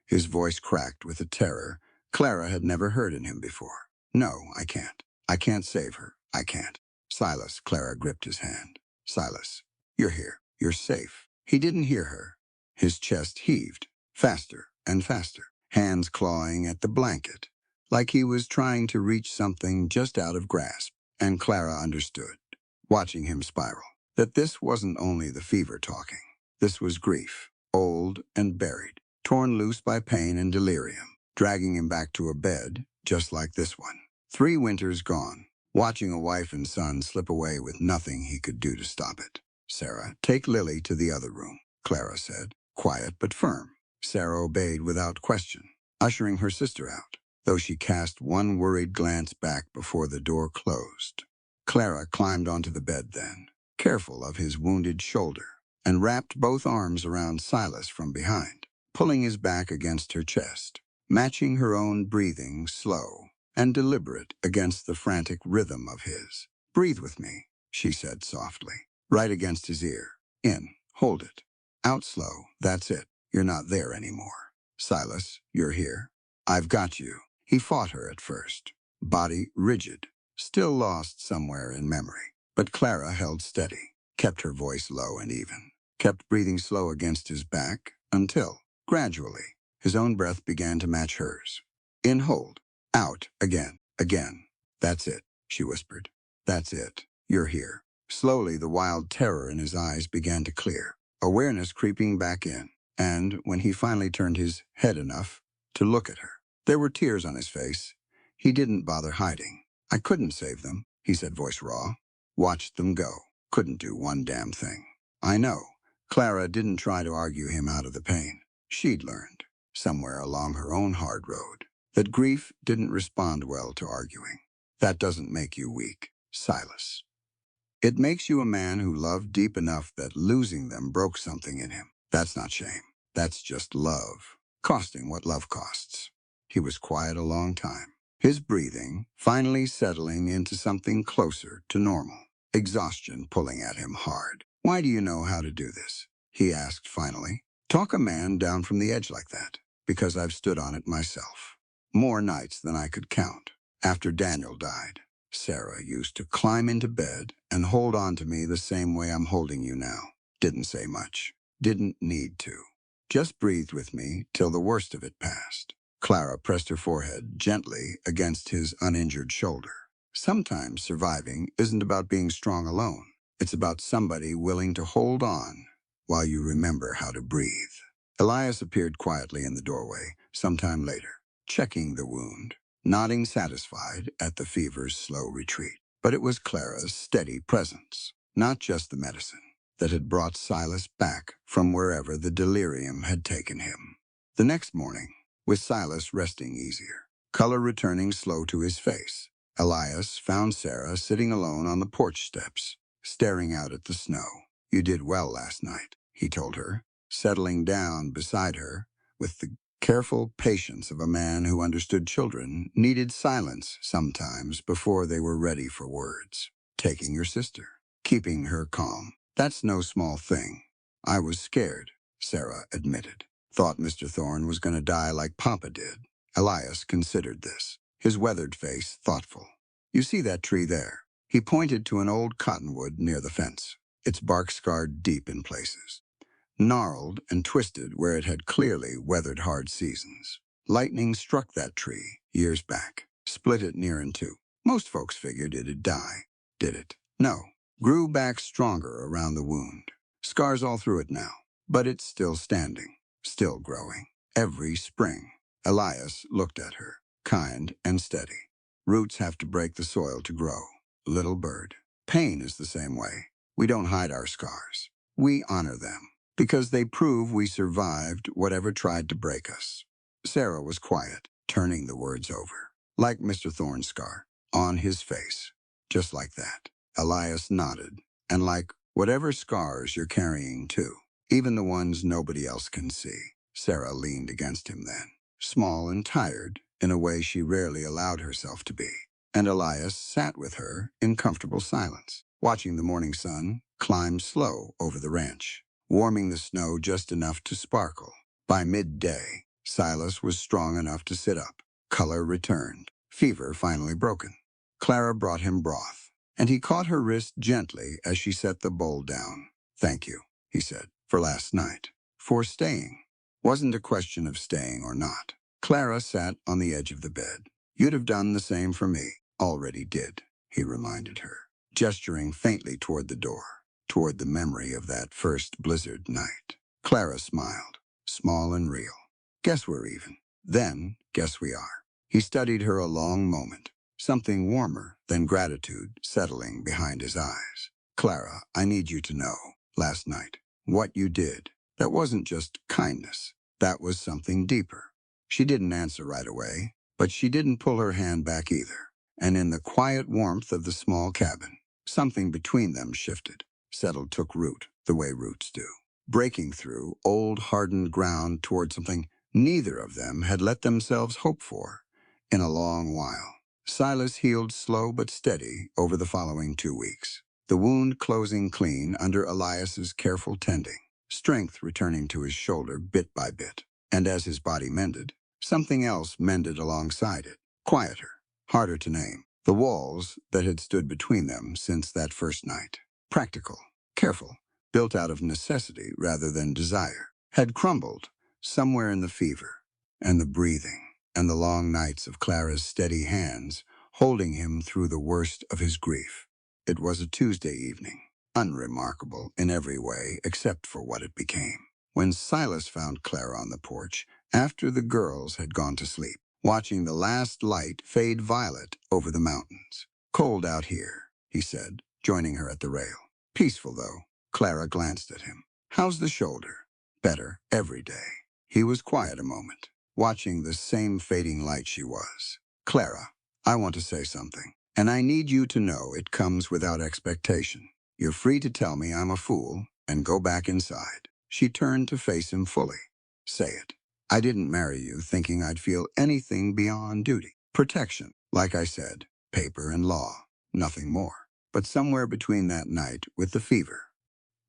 His voice cracked with a terror Clara had never heard in him before. No, I can't. I can't save her. I can't. Silas, Clara gripped his hand. Silas, you're here. You're safe. He didn't hear her. His chest heaved, faster and faster, hands clawing at the blanket, like he was trying to reach something just out of grasp. And Clara understood, watching him spiral, that this wasn't only the fever talking. This was grief, old and buried, torn loose by pain and delirium, dragging him back to a bed just like this one. 3 winters gone, watching a wife and son slip away with nothing he could do to stop it. Sarah, take Lily to the other room, Clara said, quiet but firm. Sarah obeyed without question, ushering her sister out, though she cast one worried glance back before the door closed. Clara climbed onto the bed then, careful of his wounded shoulder, and wrapped both arms around Silas from behind, pulling his back against her chest, matching her own breathing slow and deliberate against the frantic rhythm of his. Breathe with me, she said softly, right against his ear. In, hold it. Out slow, that's it. You're not there anymore. Silas, you're here. I've got you. He fought her at first, body rigid, still lost somewhere in memory. But Clara held steady, kept her voice low and even, kept breathing slow against his back until, gradually, his own breath began to match hers. In, hold. Out, again, again. That's it, she whispered. That's it. You're here. Slowly, the wild terror in his eyes began to clear, awareness creeping back in, and when he finally turned his head enough to look at her, there were tears on his face. He didn't bother hiding. I couldn't save them, he said, voice raw. Watched them go. Couldn't do one damn thing. I know. Clara didn't try to argue him out of the pain. She'd learned, somewhere along her own hard road, that grief didn't respond well to arguing. That doesn't make you weak, Silas. It makes you a man who loved deep enough that losing them broke something in him. That's not shame. That's just love, costing what love costs. He was quiet a long time, his breathing finally settling into something closer to normal, exhaustion pulling at him hard. Why do you know how to do this? He asked finally. Talk a man down from the edge like that, because I've stood on it myself. More nights than I could count. After Daniel died, Sarah used to climb into bed and hold on to me the same way I'm holding you now. Didn't say much. Didn't need to. Just breathed with me till the worst of it passed. Clara pressed her forehead gently against his uninjured shoulder. Sometimes surviving isn't about being strong alone. It's about somebody willing to hold on while you remember how to breathe. Elias appeared quietly in the doorway sometime later, checking the wound, nodding satisfied at the fever's slow retreat. But it was Clara's steady presence, not just the medicine, that had brought Silas back from wherever the delirium had taken him. The next morning, with Silas resting easier, color returning slow to his face, Elias found Sarah sitting alone on the porch steps, staring out at the snow. You did well last night, he told her, settling down beside her with the careful patience of a man who understood children needed silence sometimes before they were ready for words. Taking your sister, keeping her calm. That's no small thing. I was scared, Sarah admitted. Thought Mr. Thorne was going to die like Papa did. Elias considered this, his weathered face thoughtful. You see that tree there? He pointed to an old cottonwood near the fence, its bark scarred deep in places, gnarled and twisted where it had clearly weathered hard seasons. Lightning struck that tree years back, split it near in two. Most folks figured it'd die. Did it? No. Grew back stronger around the wound. Scars all through it now. But it's still standing, still growing. Every spring. Elias looked at her, kind and steady. Roots have to break the soil to grow. Little bird. Pain is the same way. We don't hide our scars. We honor them. Because they prove we survived whatever tried to break us. Sarah was quiet, turning the words over. Like Mr. Thorne's scar, on his face. Just like that. Elias nodded. And like whatever scars you're carrying too. Even the ones nobody else can see. Sarah leaned against him then. Small and tired, in a way she rarely allowed herself to be. And Elias sat with her in comfortable silence, watching the morning sun climb slow over the ranch, warming the snow just enough to sparkle. By midday, Silas was strong enough to sit up. Color returned, fever finally broken. Clara brought him broth, and he caught her wrist gently as she set the bowl down. "Thank you," he said, "for last night. For staying." Wasn't a question of staying or not. Clara sat on the edge of the bed. "You'd have done the same for me." "Already did," he reminded her, gesturing faintly toward the door, toward the memory of that first blizzard night. Clara smiled, small and real. "Guess we're even. Then, guess we are." He studied her a long moment, something warmer than gratitude settling behind his eyes. "Clara, I need you to know, last night, what you did. That wasn't just kindness. That was something deeper." She didn't answer right away, but she didn't pull her hand back either. And in the quiet warmth of the small cabin, something between them shifted, settled, took root, the way roots do, breaking through old hardened ground toward something neither of them had let themselves hope for in a long while. Silas healed slow but steady over the following 2 weeks, the wound closing clean under Elias's careful tending, strength returning to his shoulder bit by bit. And as his body mended, something else mended alongside it, quieter, harder to name. The walls that had stood between them since that first night, practical, careful, built out of necessity rather than desire, had crumbled somewhere in the fever and the breathing and the long nights of Clara's steady hands holding him through the worst of his grief. It was a Tuesday evening, unremarkable in every way except for what it became, when Silas found Clara on the porch after the girls had gone to sleep, watching the last light fade violet over the mountains. "Cold out here," he said, joining her at the rail. "Peaceful, though." Clara glanced at him. "How's the shoulder?" "Better every day." He was quiet a moment, watching the same fading light she was. "Clara, I want to say something, and I need you to know it comes without expectation. You're free to tell me I'm a fool and go back inside." She turned to face him fully. "Say it. I didn't marry you thinking I'd feel anything beyond duty. Protection, like I said, paper and law, nothing more. But somewhere between that night with the fever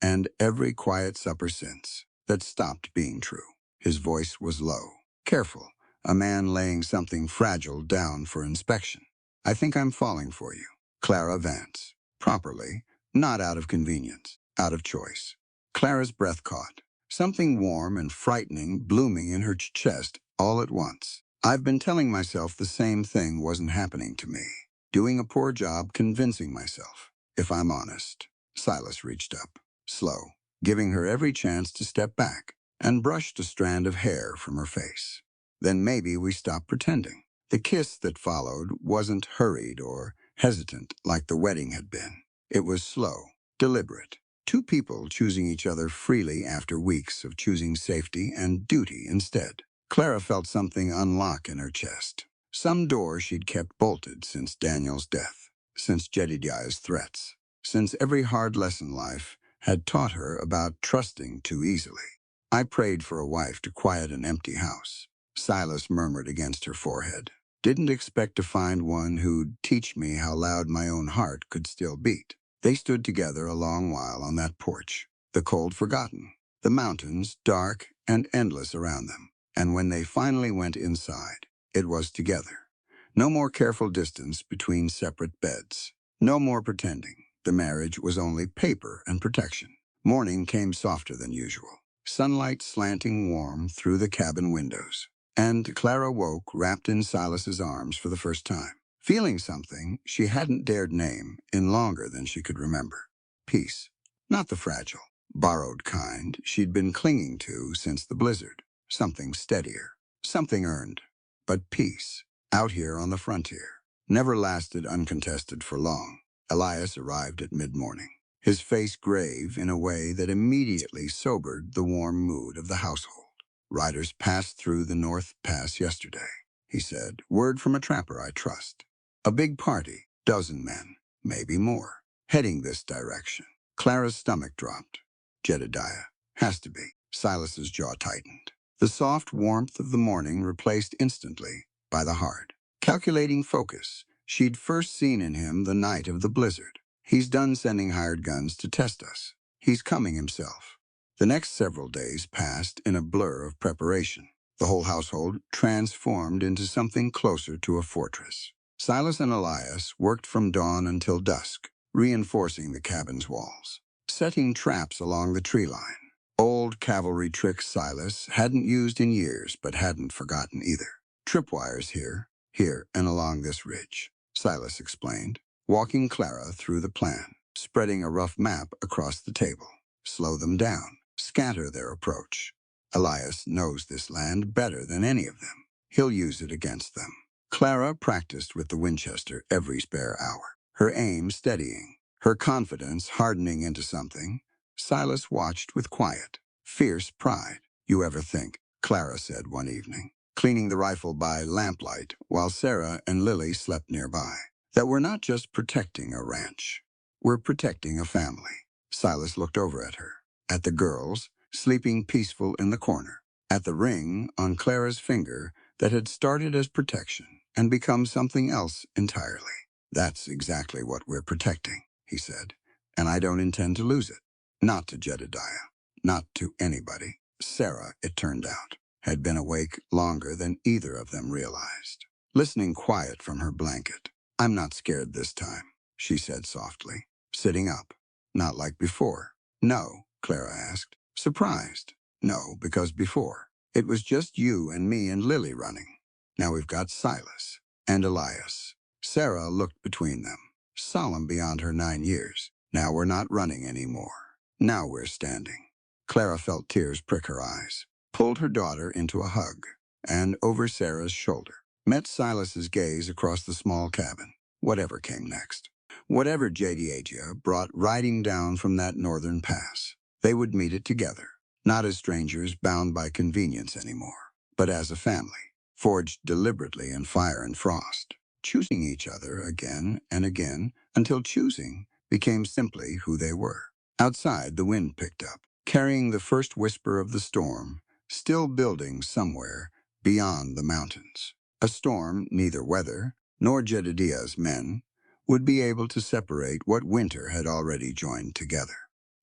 and every quiet supper since, that stopped being true." His voice was low, careful, a man laying something fragile down for inspection. "I think I'm falling for you, Clara Vance. Properly, not out of convenience, out of choice." Clara's breath caught, something warm and frightening blooming in her chest all at once. "I've been telling myself the same thing wasn't happening to me. Doing a poor job convincing myself, if I'm honest." Silas reached up, slow, giving her every chance to step back, and brushed a strand of hair from her face. "Then maybe we stop pretending." The kiss that followed wasn't hurried or hesitant like the wedding had been. It was slow, deliberate. Two people choosing each other freely after weeks of choosing safety and duty instead. Clara felt something unlock in her chest. Some door she'd kept bolted since Daniel's death, since Jedediah's threats, since every hard lesson life had taught her about trusting too easily. "I prayed for a wife to quiet an empty house," Silas murmured against her forehead. "Didn't expect to find one who'd teach me how loud my own heart could still beat." They stood together a long while on that porch, the cold forgotten, the mountains dark and endless around them. And when they finally went inside, it was together. No more careful distance between separate beds. No more pretending. The marriage was only paper and protection. Morning came softer than usual, sunlight slanting warm through the cabin windows. And Clara woke wrapped in Silas's arms for the first time, feeling something she hadn't dared name in longer than she could remember. Peace. Not the fragile, borrowed kind she'd been clinging to since the blizzard. Something steadier. Something earned. But peace, out here on the frontier, never lasted uncontested for long. Elias arrived at mid-morning. his face grave in a way that immediately sobered the warm mood of the household. "Riders passed through the North Pass yesterday," he said. "Word from a trapper I trust. A big party, dozen men, maybe more, heading this direction." Clara's stomach dropped. "Jedediah. Has to be." Silas's jaw tightened. The soft warmth of the morning replaced instantly by the hard, calculating focus she'd first seen in him the night of the blizzard. "He's done sending hired guns to test us. He's coming himself." The next several days passed in a blur of preparation. The whole household transformed into something closer to a fortress. Silas and Elias worked from dawn until dusk, reinforcing the cabin's walls, setting traps along the tree line. Old cavalry tricks Silas hadn't used in years, but hadn't forgotten either. "Tripwires here, and along this ridge," Silas explained, walking Clara through the plan, spreading a rough map across the table. "Slow them down, scatter their approach. Elias knows this land better than any of them. He'll use it against them." Clara practiced with the Winchester every spare hour, her aim steadying, her confidence hardening into something. Silas watched with quiet, fierce pride. "You ever think," Clara said one evening, cleaning the rifle by lamplight while Sarah and Lily slept nearby, "that we're not just protecting a ranch, we're protecting a family?" Silas looked over at her, at the girls, sleeping peaceful in the corner, at the ring on Clara's finger that had started as protection and become something else entirely. "That's exactly what we're protecting," he said, "and I don't intend to lose it. Not to Jedediah, not to anybody." Sarah, it turned out, had been awake longer than either of them realized, listening quiet from her blanket. "I'm not scared this time," she said softly, sitting up. "Not like before." "No?" Clara asked, surprised. "No, because before, it was just you and me and Lily running. Now we've got Silas and Elias." Sarah looked between them, solemn beyond her 9 years. "Now we're not running anymore. Now we're standing." Clara felt tears prick her eyes, pulled her daughter into a hug, and over Sarah's shoulder, met Silas's gaze across the small cabin. Whatever came next, whatever Jedediah brought riding down from that northern pass, they would meet it together, not as strangers bound by convenience anymore, but as a family, forged deliberately in fire and frost, choosing each other again and again until choosing became simply who they were. Outside, the wind picked up, carrying the first whisper of the storm, still building somewhere beyond the mountains. A storm neither weather nor Jedediah's men would be able to separate what winter had already joined together.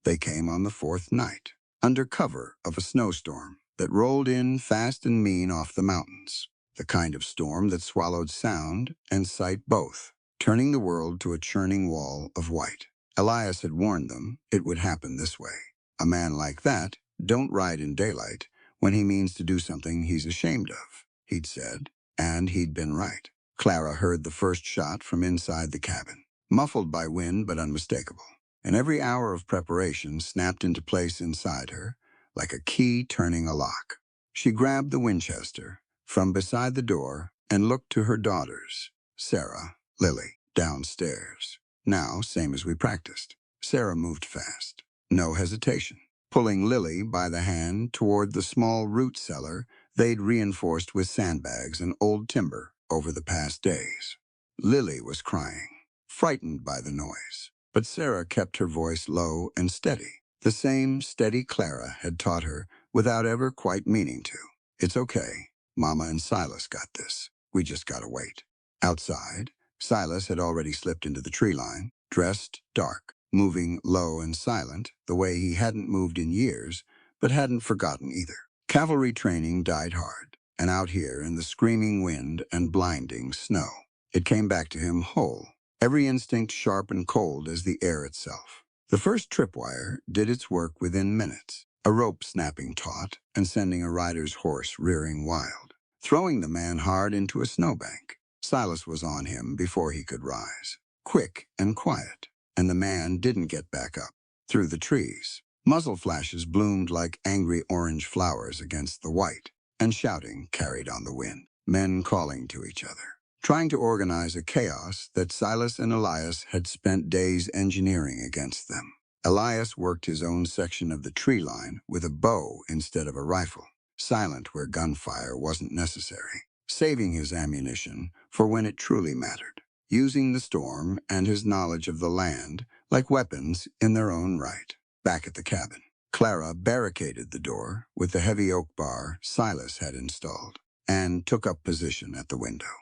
They came on the 4th night, under cover of a snowstorm that rolled in fast and mean off the mountains, the kind of storm that swallowed sound and sight both, turning the world to a churning wall of white. Elias had warned them it would happen this way. "A man like that don't ride in daylight when he means to do something he's ashamed of," he'd said, and he'd been right. Clara heard the first shot from inside the cabin, muffled by wind but unmistakable, and every hour of preparation snapped into place inside her like a key turning a lock. She grabbed the Winchester from beside the door and looked to her daughters, Sarah, Lily, downstairs. "Now, same as we practiced." Sarah moved fast, no hesitation, pulling Lily by the hand toward the small root cellar they'd reinforced with sandbags and old timber over the past days. Lily was crying, frightened by the noise, but Sarah kept her voice low and steady, the same steady Clara had taught her without ever quite meaning to. "It's okay. Mama and Silas got this. We just gotta wait." Outside, Silas had already slipped into the tree line, dressed dark, moving low and silent, the way he hadn't moved in years, but hadn't forgotten either. Cavalry training died hard, and out here in the screaming wind and blinding snow, it came back to him whole, every instinct sharp and cold as the air itself. The first tripwire did its work within minutes, a rope snapping taut and sending a rider's horse rearing wild, throwing the man hard into a snowbank. Silas was on him before he could rise, quick and quiet, and the man didn't get back up. Through the trees, muzzle flashes bloomed like angry orange flowers against the white, and shouting carried on the wind, men calling to each other, trying to organize a chaos that Silas and Elias had spent days engineering against them. Elias worked his own section of the tree line with a bow instead of a rifle, silent where gunfire wasn't necessary, saving his ammunition for when it truly mattered, using the storm and his knowledge of the land like weapons in their own right. Back at the cabin, Clara barricaded the door with the heavy oak bar Silas had installed and took up position at the window.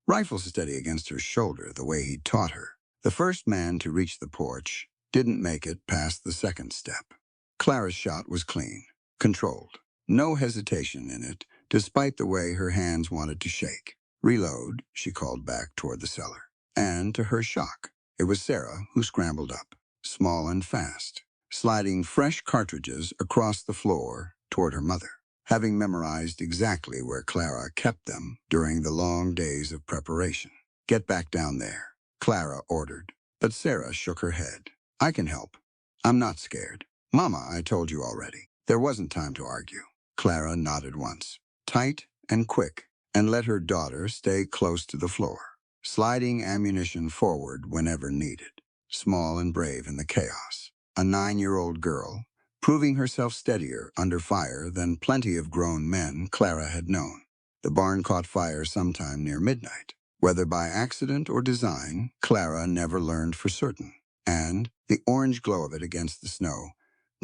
Rifle steady against her shoulder the way he'd taught her. The first man to reach the porch didn't make it past the second step. Clara's shot was clean, controlled, no hesitation in it, despite the way her hands wanted to shake. Reload, she called back toward the cellar. And to her shock, it was Sarah who scrambled up, small and fast, sliding fresh cartridges across the floor toward her mother, having memorized exactly where Clara kept them during the long days of preparation. "Get back down there," Clara ordered, but Sarah shook her head. "I can help. I'm not scared. Mama, I told you already." There wasn't time to argue. Clara nodded once, tight and quick, and let her daughter stay close to the floor, sliding ammunition forward whenever needed, small and brave in the chaos. A 9-year-old girl, proving herself steadier under fire than plenty of grown men Clara had known. The barn caught fire sometime near midnight. Whether by accident or design, Clara never learned for certain, and the orange glow of it against the snow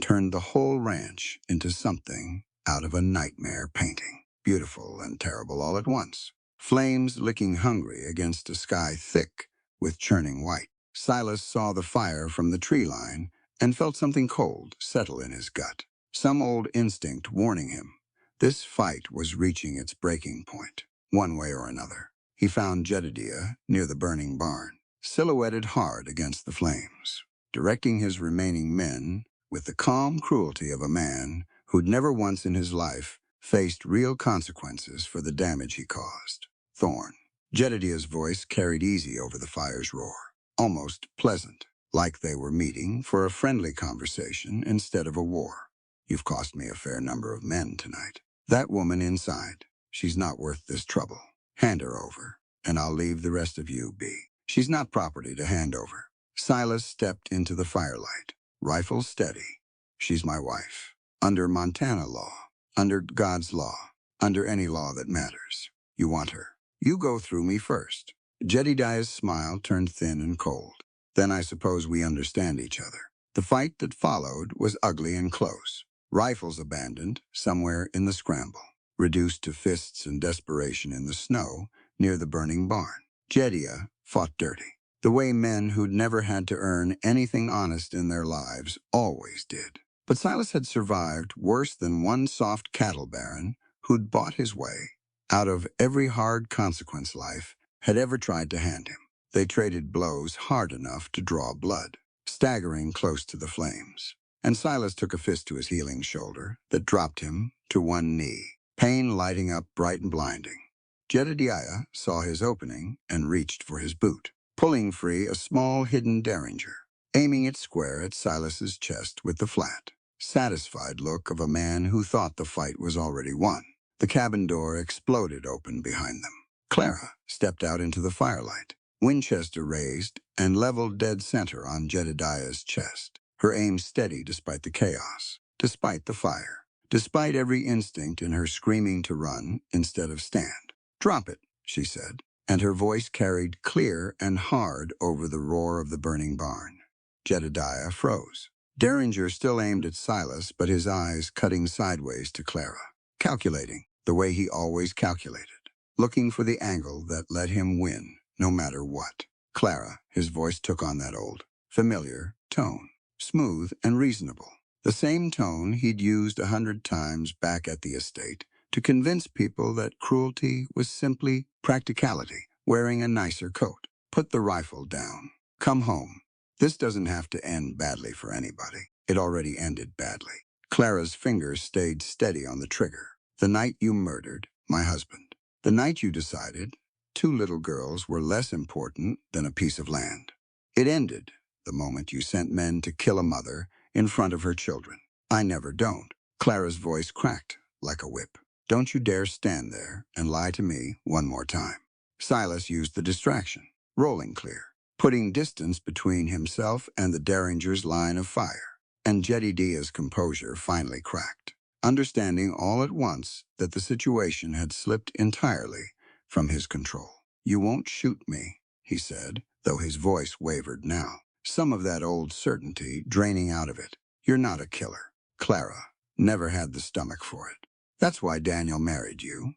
turned the whole ranch into something out of a nightmare painting, beautiful and terrible all at once. Flames licking hungry against a sky thick with churning white. Silas saw the fire from the tree line and felt something cold settle in his gut, some old instinct warning him. This fight was reaching its breaking point, one way or another. He found Jedediah near the burning barn, silhouetted hard against the flames, directing his remaining men with the calm cruelty of a man who'd never once in his life faced real consequences for the damage he caused. Thorn. Jedediah's voice carried easy over the fire's roar, almost pleasant, like they were meeting for a friendly conversation instead of a war. "You've cost me a fair number of men tonight. That woman inside, she's not worth this trouble. Hand her over, and I'll leave the rest of you be. She's not property to hand over." Silas stepped into the firelight, rifle steady. "She's my wife. Under Montana law, under God's law, under any law that matters. You want her. You go through me first." Jedediah's smile turned thin and cold. "Then I suppose we understand each other." The fight that followed was ugly and close. Rifles abandoned somewhere in the scramble, reduced to fists and desperation in the snow near the burning barn. Jedediah fought dirty, the way men who'd never had to earn anything honest in their lives always did. But Silas had survived worse than one soft cattle baron who'd bought his way out of every hard consequence life had ever tried to hand him. They traded blows hard enough to draw blood, staggering close to the flames. And Silas took a fist to his healing shoulder that dropped him to one knee, pain lighting up bright and blinding. Jedediah saw his opening and reached for his boot, pulling free a small hidden derringer, aiming it square at Silas's chest with the flat, satisfied look of a man who thought the fight was already won. The cabin door exploded open behind them. Clara stepped out into the firelight, Winchester raised and leveled dead center on Jedediah's chest, her aim steady despite the chaos, despite the fire, despite every instinct in her screaming to run instead of stand. "Drop it," she said, and her voice carried clear and hard over the roar of the burning barn. Jedediah froze. Derringer still aimed at Silas, but his eyes cutting sideways to Clara, calculating the way he always calculated, looking for the angle that let him win, no matter what. "Clara," his voice took on that old, familiar tone, smooth and reasonable, the same tone he'd used 100 times back at the estate to convince people that cruelty was simply practicality, wearing a nicer coat. "Put the rifle down. Come home. This doesn't have to end badly for anybody. It already ended badly." Clara's fingers stayed steady on the trigger. "The night you murdered my husband. The night you decided 2 little girls were less important than a piece of land. It ended the moment you sent men to kill a mother in front of her children. I never don't." Clara's voice cracked like a whip. "Don't you dare stand there and lie to me one more time." Silas used the distraction, rolling clear. putting distance between himself and the Derringers' line of fire. And Jedediah's composure finally cracked, understanding all at once that the situation had slipped entirely from his control. "You won't shoot me," he said, though his voice wavered now, some of that old certainty draining out of it. "You're not a killer. Clara never had the stomach for it. That's why Daniel married you,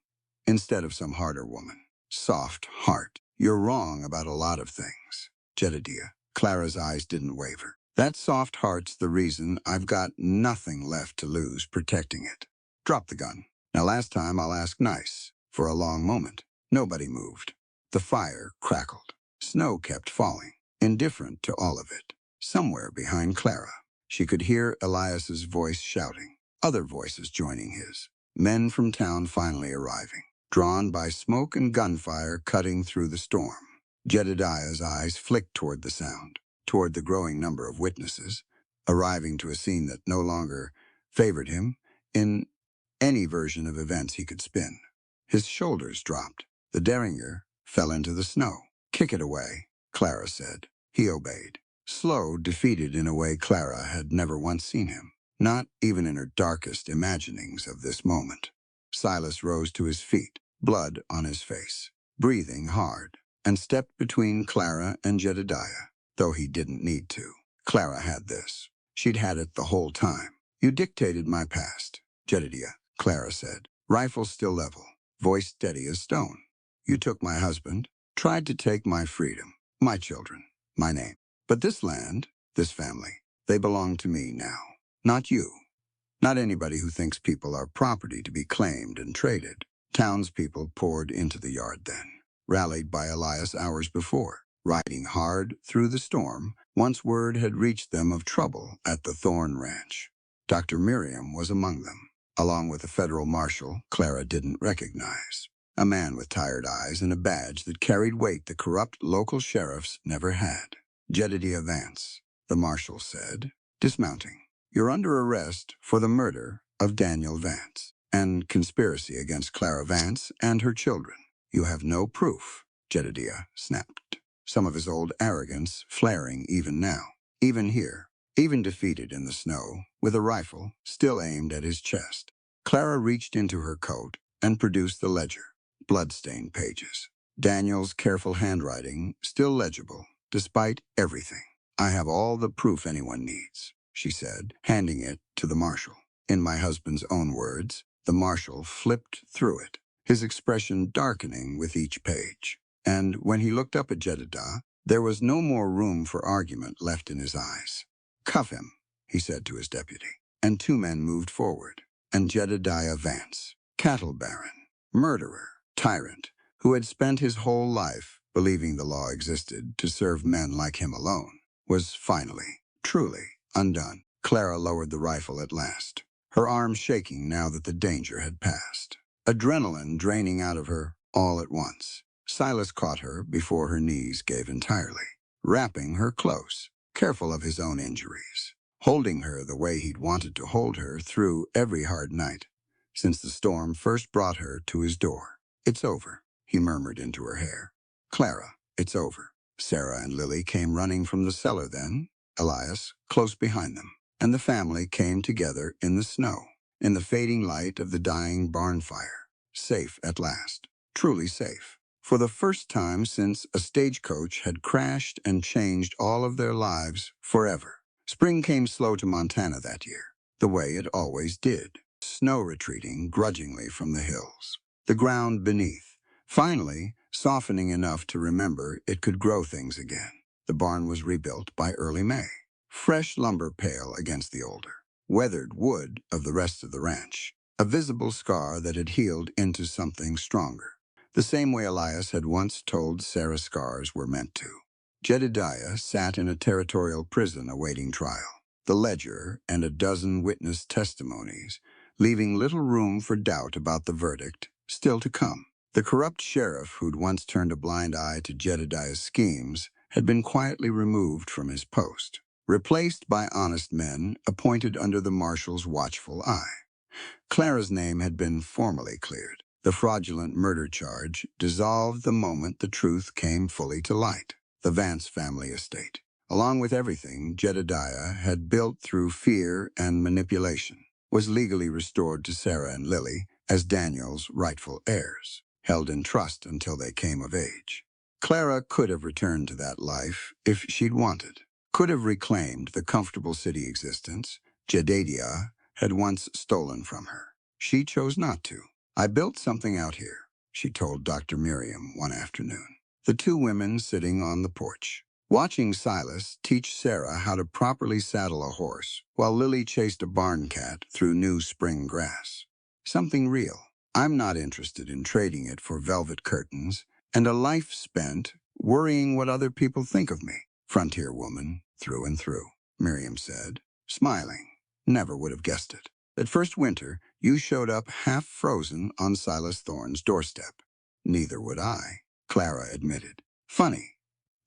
instead of some harder woman. Soft heart. You're wrong about a lot of things, Jedediah." Clara's eyes didn't waver. "That soft heart's the reason I've got nothing left to lose protecting it. Drop the gun. Now last time I'll ask nice." For a long moment, nobody moved. The fire crackled. Snow kept falling, indifferent to all of it. Somewhere behind Clara, she could hear Elias's voice shouting, other voices joining his. Men from town finally arriving, drawn by smoke and gunfire cutting through the storm. Jedediah's eyes flicked toward the sound, toward the growing number of witnesses, arriving to a scene that no longer favored him in any version of events he could spin. His shoulders dropped. The Derringer fell into the snow. "Kick it away," Clara said. He obeyed, slow, defeated in a way Clara had never once seen him, not even in her darkest imaginings of this moment. Silas rose to his feet, blood on his face, breathing hard, and stepped between Clara and Jedediah, though he didn't need to. Clara had this. She'd had it the whole time. "You dictated my past, Jedediah," Clara said, rifle still level, voice steady as stone. "You took my husband, tried to take my freedom, my children, my name. But this land, this family, they belong to me now, not you. Not anybody who thinks people are property to be claimed and traded." Townspeople poured into the yard then, rallied by Elias hours before, riding hard through the storm once word had reached them of trouble at the Thorn Ranch. Dr. Miriam was among them, along with a federal marshal Clara didn't recognize, a man with tired eyes and a badge that carried weight the corrupt local sheriffs never had. "Jedediah Vance," the marshal said, dismounting. "You're under arrest for the murder of Daniel Vance and conspiracy against Clara Vance and her children." "You have no proof," Jedediah snapped, some of his old arrogance flaring even now, even here, even defeated in the snow, with a rifle still aimed at his chest. Clara reached into her coat and produced the ledger, blood-stained pages. Daniel's careful handwriting still legible, despite everything. "I have all the proof anyone needs," she said, handing it to the marshal. In my husband's own words, the marshal flipped through it, his expression darkening with each page. And when he looked up at Jedediah, there was no more room for argument left in his eyes. "Cuff him," he said to his deputy, and two men moved forward. And Jedediah Vance, cattle baron, murderer, tyrant, who had spent his whole life believing the law existed to serve men like him alone, was finally, truly, undone. Clara lowered the rifle at last, her arms shaking now that the danger had passed, adrenaline draining out of her all at once. Silas caught her before her knees gave entirely, wrapping her close, careful of his own injuries, holding her the way he'd wanted to hold her through every hard night, since the storm first brought her to his door. "It's over," he murmured into her hair. "Clara, it's over." Sarah and Lily came running from the cellar then, Elias close behind them, and the family came together in the snow, in the fading light of the dying barn fire. Safe at last, truly safe. For the first time since a stagecoach had crashed and changed all of their lives forever. Spring came slow to Montana that year, the way it always did, snow retreating grudgingly from the hills. The ground beneath, finally softening enough to remember it could grow things again. The barn was rebuilt by early May. Fresh lumber pale against the older, weathered wood of the rest of the ranch, a visible scar that had healed into something stronger, the same way Elias had once told Sarah scars were meant to. Jedediah sat in a territorial prison awaiting trial, the ledger and a dozen witness testimonies, leaving little room for doubt about the verdict still to come. The corrupt sheriff who'd once turned a blind eye to Jedediah's schemes had been quietly removed from his post, replaced by honest men appointed under the marshal's watchful eye. Clara's name had been formally cleared. The fraudulent murder charge dissolved the moment the truth came fully to light. the Vance family estate, along with everything Jedediah had built through fear and manipulation, was legally restored to Sarah and Lily as Daniel's rightful heirs, held in trust until they came of age. Clara could have returned to that life if she'd wanted, could have reclaimed the comfortable city existence Jedediah had once stolen from her. She chose not to. "I built something out here," she told Dr. Miriam one afternoon. The two women sitting on the porch, watching Silas teach Sarah how to properly saddle a horse while Lily chased a barn cat through new spring grass. "Something real. I'm not interested in trading it for velvet curtains and a life spent worrying what other people think of me." "Frontier woman, through and through," Miriam said, smiling. "Never would have guessed it. That first winter, you showed up half frozen on Silas Thorne's doorstep." "Neither would I," Clara admitted. "Funny,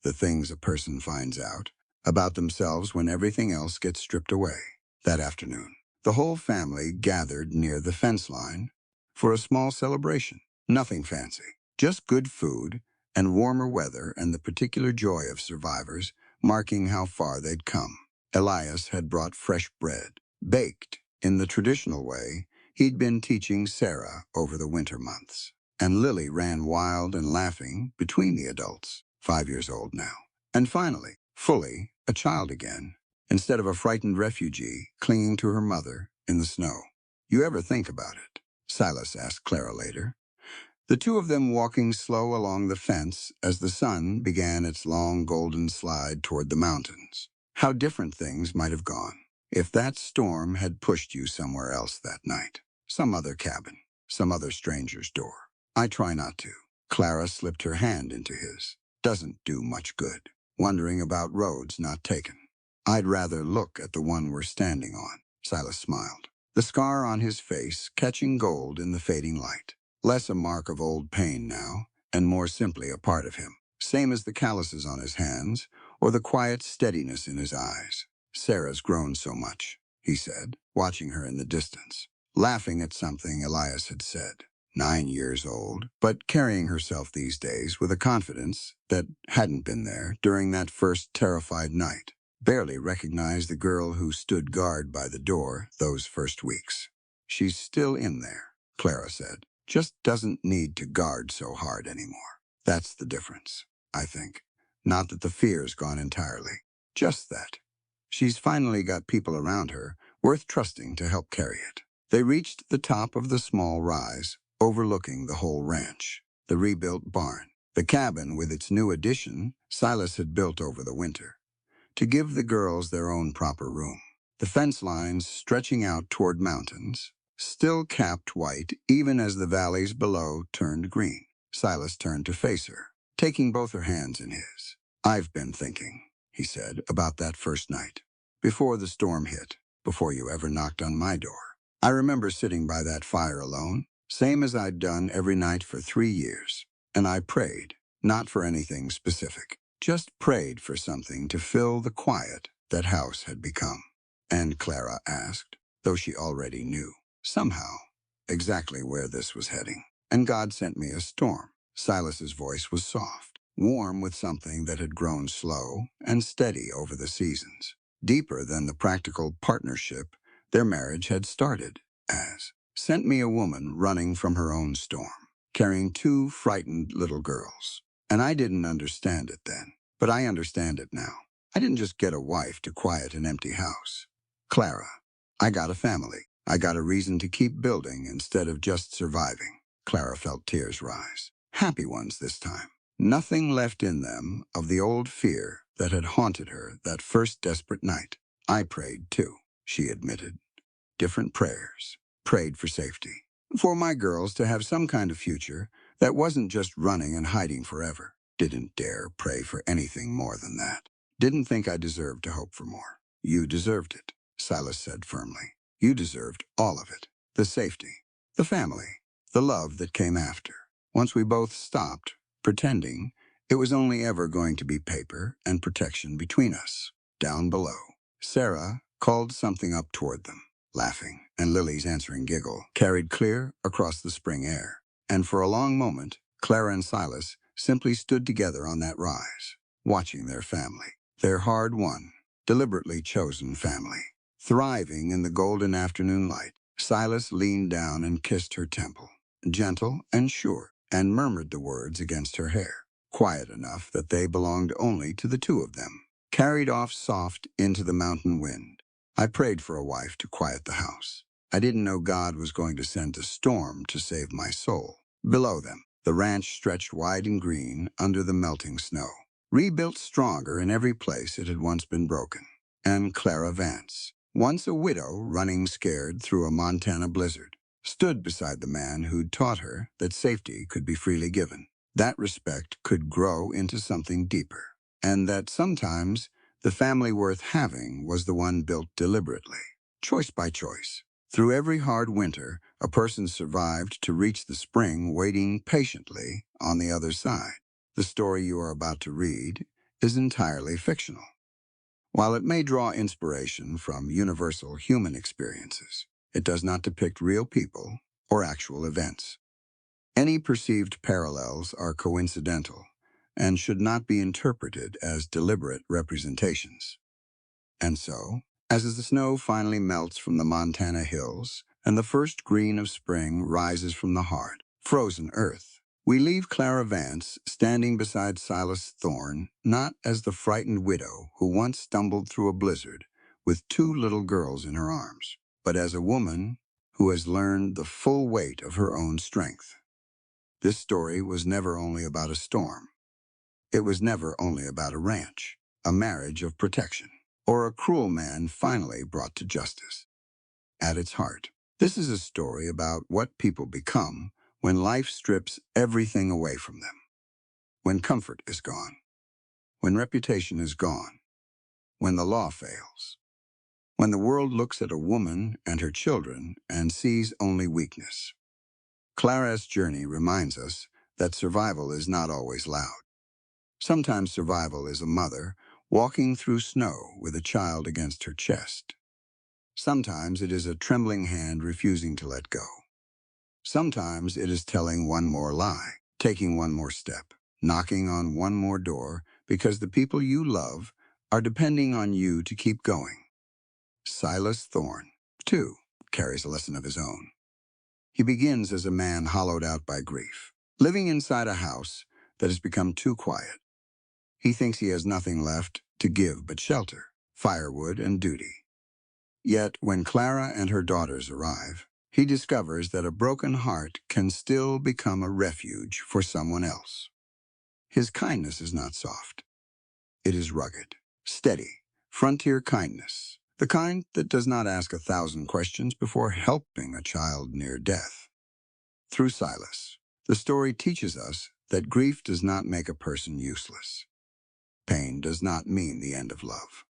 the things a person finds out about themselves when everything else gets stripped away." That afternoon, the whole family gathered near the fence line for a small celebration. Nothing fancy, just good food and warmer weather and the particular joy of survivors marking how far they'd come. Elias had brought fresh bread, baked in the traditional way he'd been teaching Sarah over the winter months. And Lily ran wild and laughing between the adults, 5 years old now. And finally, fully a child again, instead of a frightened refugee clinging to her mother in the snow. "You ever think about it?" Silas asked Clara later. The two of them walking slow along the fence as the sun began its long golden slide toward the mountains. How different things might have gone if that storm had pushed you somewhere else that night. Some other cabin, some other stranger's door. "I try not to." Clara slipped her hand into his. "Doesn't do much good. Wondering about roads not taken." "I'd rather look at the one we're standing on," Silas smiled, the scar on his face catching gold in the fading light. Less a mark of old pain now, and more simply a part of him. Same as the calluses on his hands, or the quiet steadiness in his eyes. "Sarah's grown so much," he said, watching her in the distance, laughing at something Elias had said. 9 years old, but carrying herself these days with a confidence that hadn't been there during that first terrified night. Barely recognized the girl who stood guard by the door those first weeks. "She's still in there," Clara said. "Just doesn't need to guard so hard anymore. That's the difference, I think. Not that the fear's gone entirely. Just that she's finally got people around her worth trusting to help carry it." They reached the top of the small rise, overlooking the whole ranch, the rebuilt barn, the cabin with its new addition Silas had built over the winter, to give the girls their own proper room. The fence lines stretching out toward mountains, still capped white even as the valleys below turned green. Silas turned to face her, taking both her hands in his. "I've been thinking," he said, "about that first night, before the storm hit, before you ever knocked on my door. I remember sitting by that fire alone, same as I'd done every night for 3 years, and I prayed, not for anything specific, just prayed for something to fill the quiet that house had become." And Clara asked, though she already knew, somehow, exactly where this was heading. "And God sent me a storm." Silas's voice was soft, warm with something that had grown slow and steady over the seasons, deeper than the practical partnership their marriage had started as. "Sent me a woman running from her own storm, carrying two frightened little girls. And I didn't understand it then, but I understand it now. I didn't just get a wife to quiet an empty house. Clara, I got a family. I got a reason to keep building instead of just surviving." Clara felt tears rise. Happy ones this time. Nothing left in them of the old fear that had haunted her that first desperate night. "I prayed too," she admitted. "Different prayers. Prayed for safety. For my girls to have some kind of future that wasn't just running and hiding forever. Didn't dare pray for anything more than that. Didn't think I deserved to hope for more." "You deserved it," Silas said firmly. "You deserved all of it. The safety, the family, the love that came after. Once we both stopped pretending it was only ever going to be paper and protection between us." Down below, Sarah called something up toward them, laughing, and Lily's answering giggle carried clear across the spring air. And for a long moment, Clara and Silas simply stood together on that rise, watching their family, their hard-won, deliberately chosen family, thriving in the golden afternoon light. Silas leaned down and kissed her temple, gentle and sure, and murmured the words against her hair, quiet enough that they belonged only to the two of them, carried off soft into the mountain wind. I prayed for a wife to quiet the house. I didn't know God was going to send a storm to save my soul. Below them, the ranch stretched wide and green under the melting snow, rebuilt stronger in every place it had once been broken. And Clara Vance, once a widow running scared through a Montana blizzard, stood beside the man who'd taught her that safety could be freely given, that respect could grow into something deeper, and that sometimes the family worth having was the one built deliberately, choice by choice. Through every hard winter, a person survived to reach the spring waiting patiently on the other side. The story you are about to read is entirely fictional. While it may draw inspiration from universal human experiences, it does not depict real people or actual events. Any perceived parallels are coincidental and should not be interpreted as deliberate representations. And so, as the snow finally melts from the Montana hills and the first green of spring rises from the hard, frozen earth, we leave Clara Vance standing beside Silas Thorne, not as the frightened widow who once stumbled through a blizzard with two little girls in her arms, but as a woman who has learned the full weight of her own strength. This story was never only about a storm. It was never only about a ranch, a marriage of protection, or a cruel man finally brought to justice. At its heart, this is a story about what people become when life strips everything away from them, when comfort is gone, when reputation is gone, when the law fails, when the world looks at a woman and her children and sees only weakness. Clara's journey reminds us that survival is not always loud. Sometimes survival is a mother walking through snow with a child against her chest. Sometimes it is a trembling hand refusing to let go. Sometimes it is telling one more lie, taking one more step, knocking on one more door because the people you love are depending on you to keep going. Silas Thorne, too, carries a lesson of his own. He begins as a man hollowed out by grief, living inside a house that has become too quiet. He thinks he has nothing left to give but shelter, firewood, and duty. Yet when Clara and her daughters arrive, he discovers that a broken heart can still become a refuge for someone else. His kindness is not soft. It is rugged, steady, frontier kindness, the kind that does not ask 1,000 questions before helping a child near death. Through Silas, the story teaches us that grief does not make a person useless. Pain does not mean the end of love.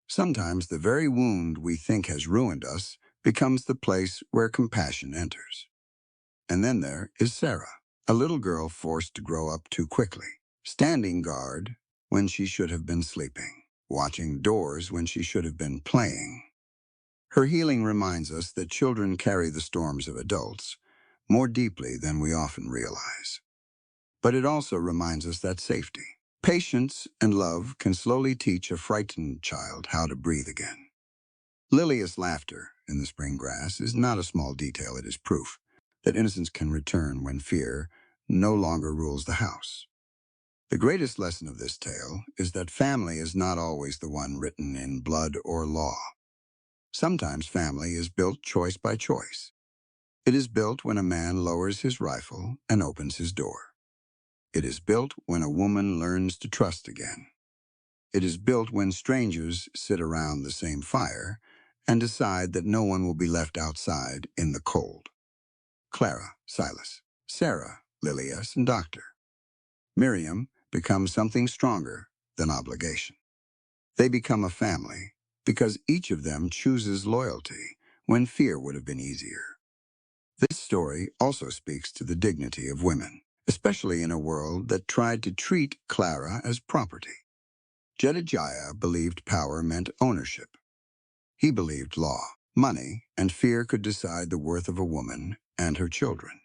Sometimes the very wound we think has ruined us becomes the place where compassion enters. And then there is Sarah, a little girl forced to grow up too quickly, standing guard when she should have been sleeping, watching doors when she should have been playing. Her healing reminds us that children carry the storms of adults more deeply than we often realize. But it also reminds us that safety, patience, and love can slowly teach a frightened child how to breathe again. Lilia's laughter in the spring grass is not a small detail, it is proof that innocence can return when fear no longer rules the house. The greatest lesson of this tale is that family is not always the one written in blood or law. Sometimes family is built choice by choice. It is built when a man lowers his rifle and opens his door. It is built when a woman learns to trust again. It is built when strangers sit around the same fire and decide that no one will be left outside in the cold. Clara, Silas, Sarah, Lilias, and Doctor. Miriam becomes something stronger than obligation. They become a family because each of them chooses loyalty when fear would have been easier. This story also speaks to the dignity of women, especially in a world that tried to treat Clara as property. Jedediah believed power meant ownership. He believed law, money, and fear could decide the worth of a woman and her children.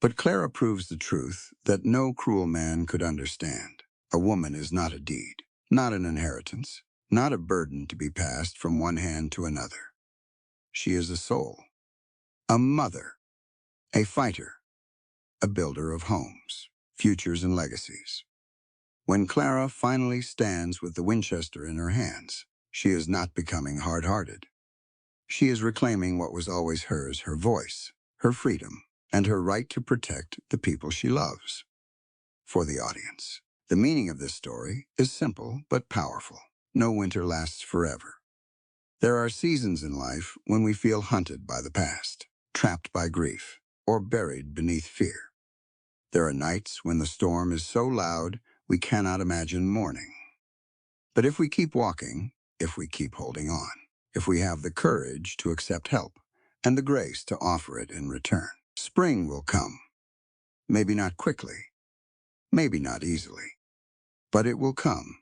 But Clara proves the truth that no cruel man could understand. A woman is not a deed, not an inheritance, not a burden to be passed from one hand to another. She is a soul, a mother, a fighter, a builder of homes, futures, and legacies. When Clara finally stands with the Winchester in her hands, she is not becoming hard-hearted. She is reclaiming what was always hers, her voice, her freedom, and her right to protect the people she loves. For the audience, the meaning of this story is simple but powerful. No winter lasts forever. There are seasons in life when we feel hunted by the past, trapped by grief, or buried beneath fear. There are nights when the storm is so loud we cannot imagine morning. But if we keep walking, if we keep holding on, if we have the courage to accept help and the grace to offer it in return, spring will come. Maybe not quickly, maybe not easily, but it will come.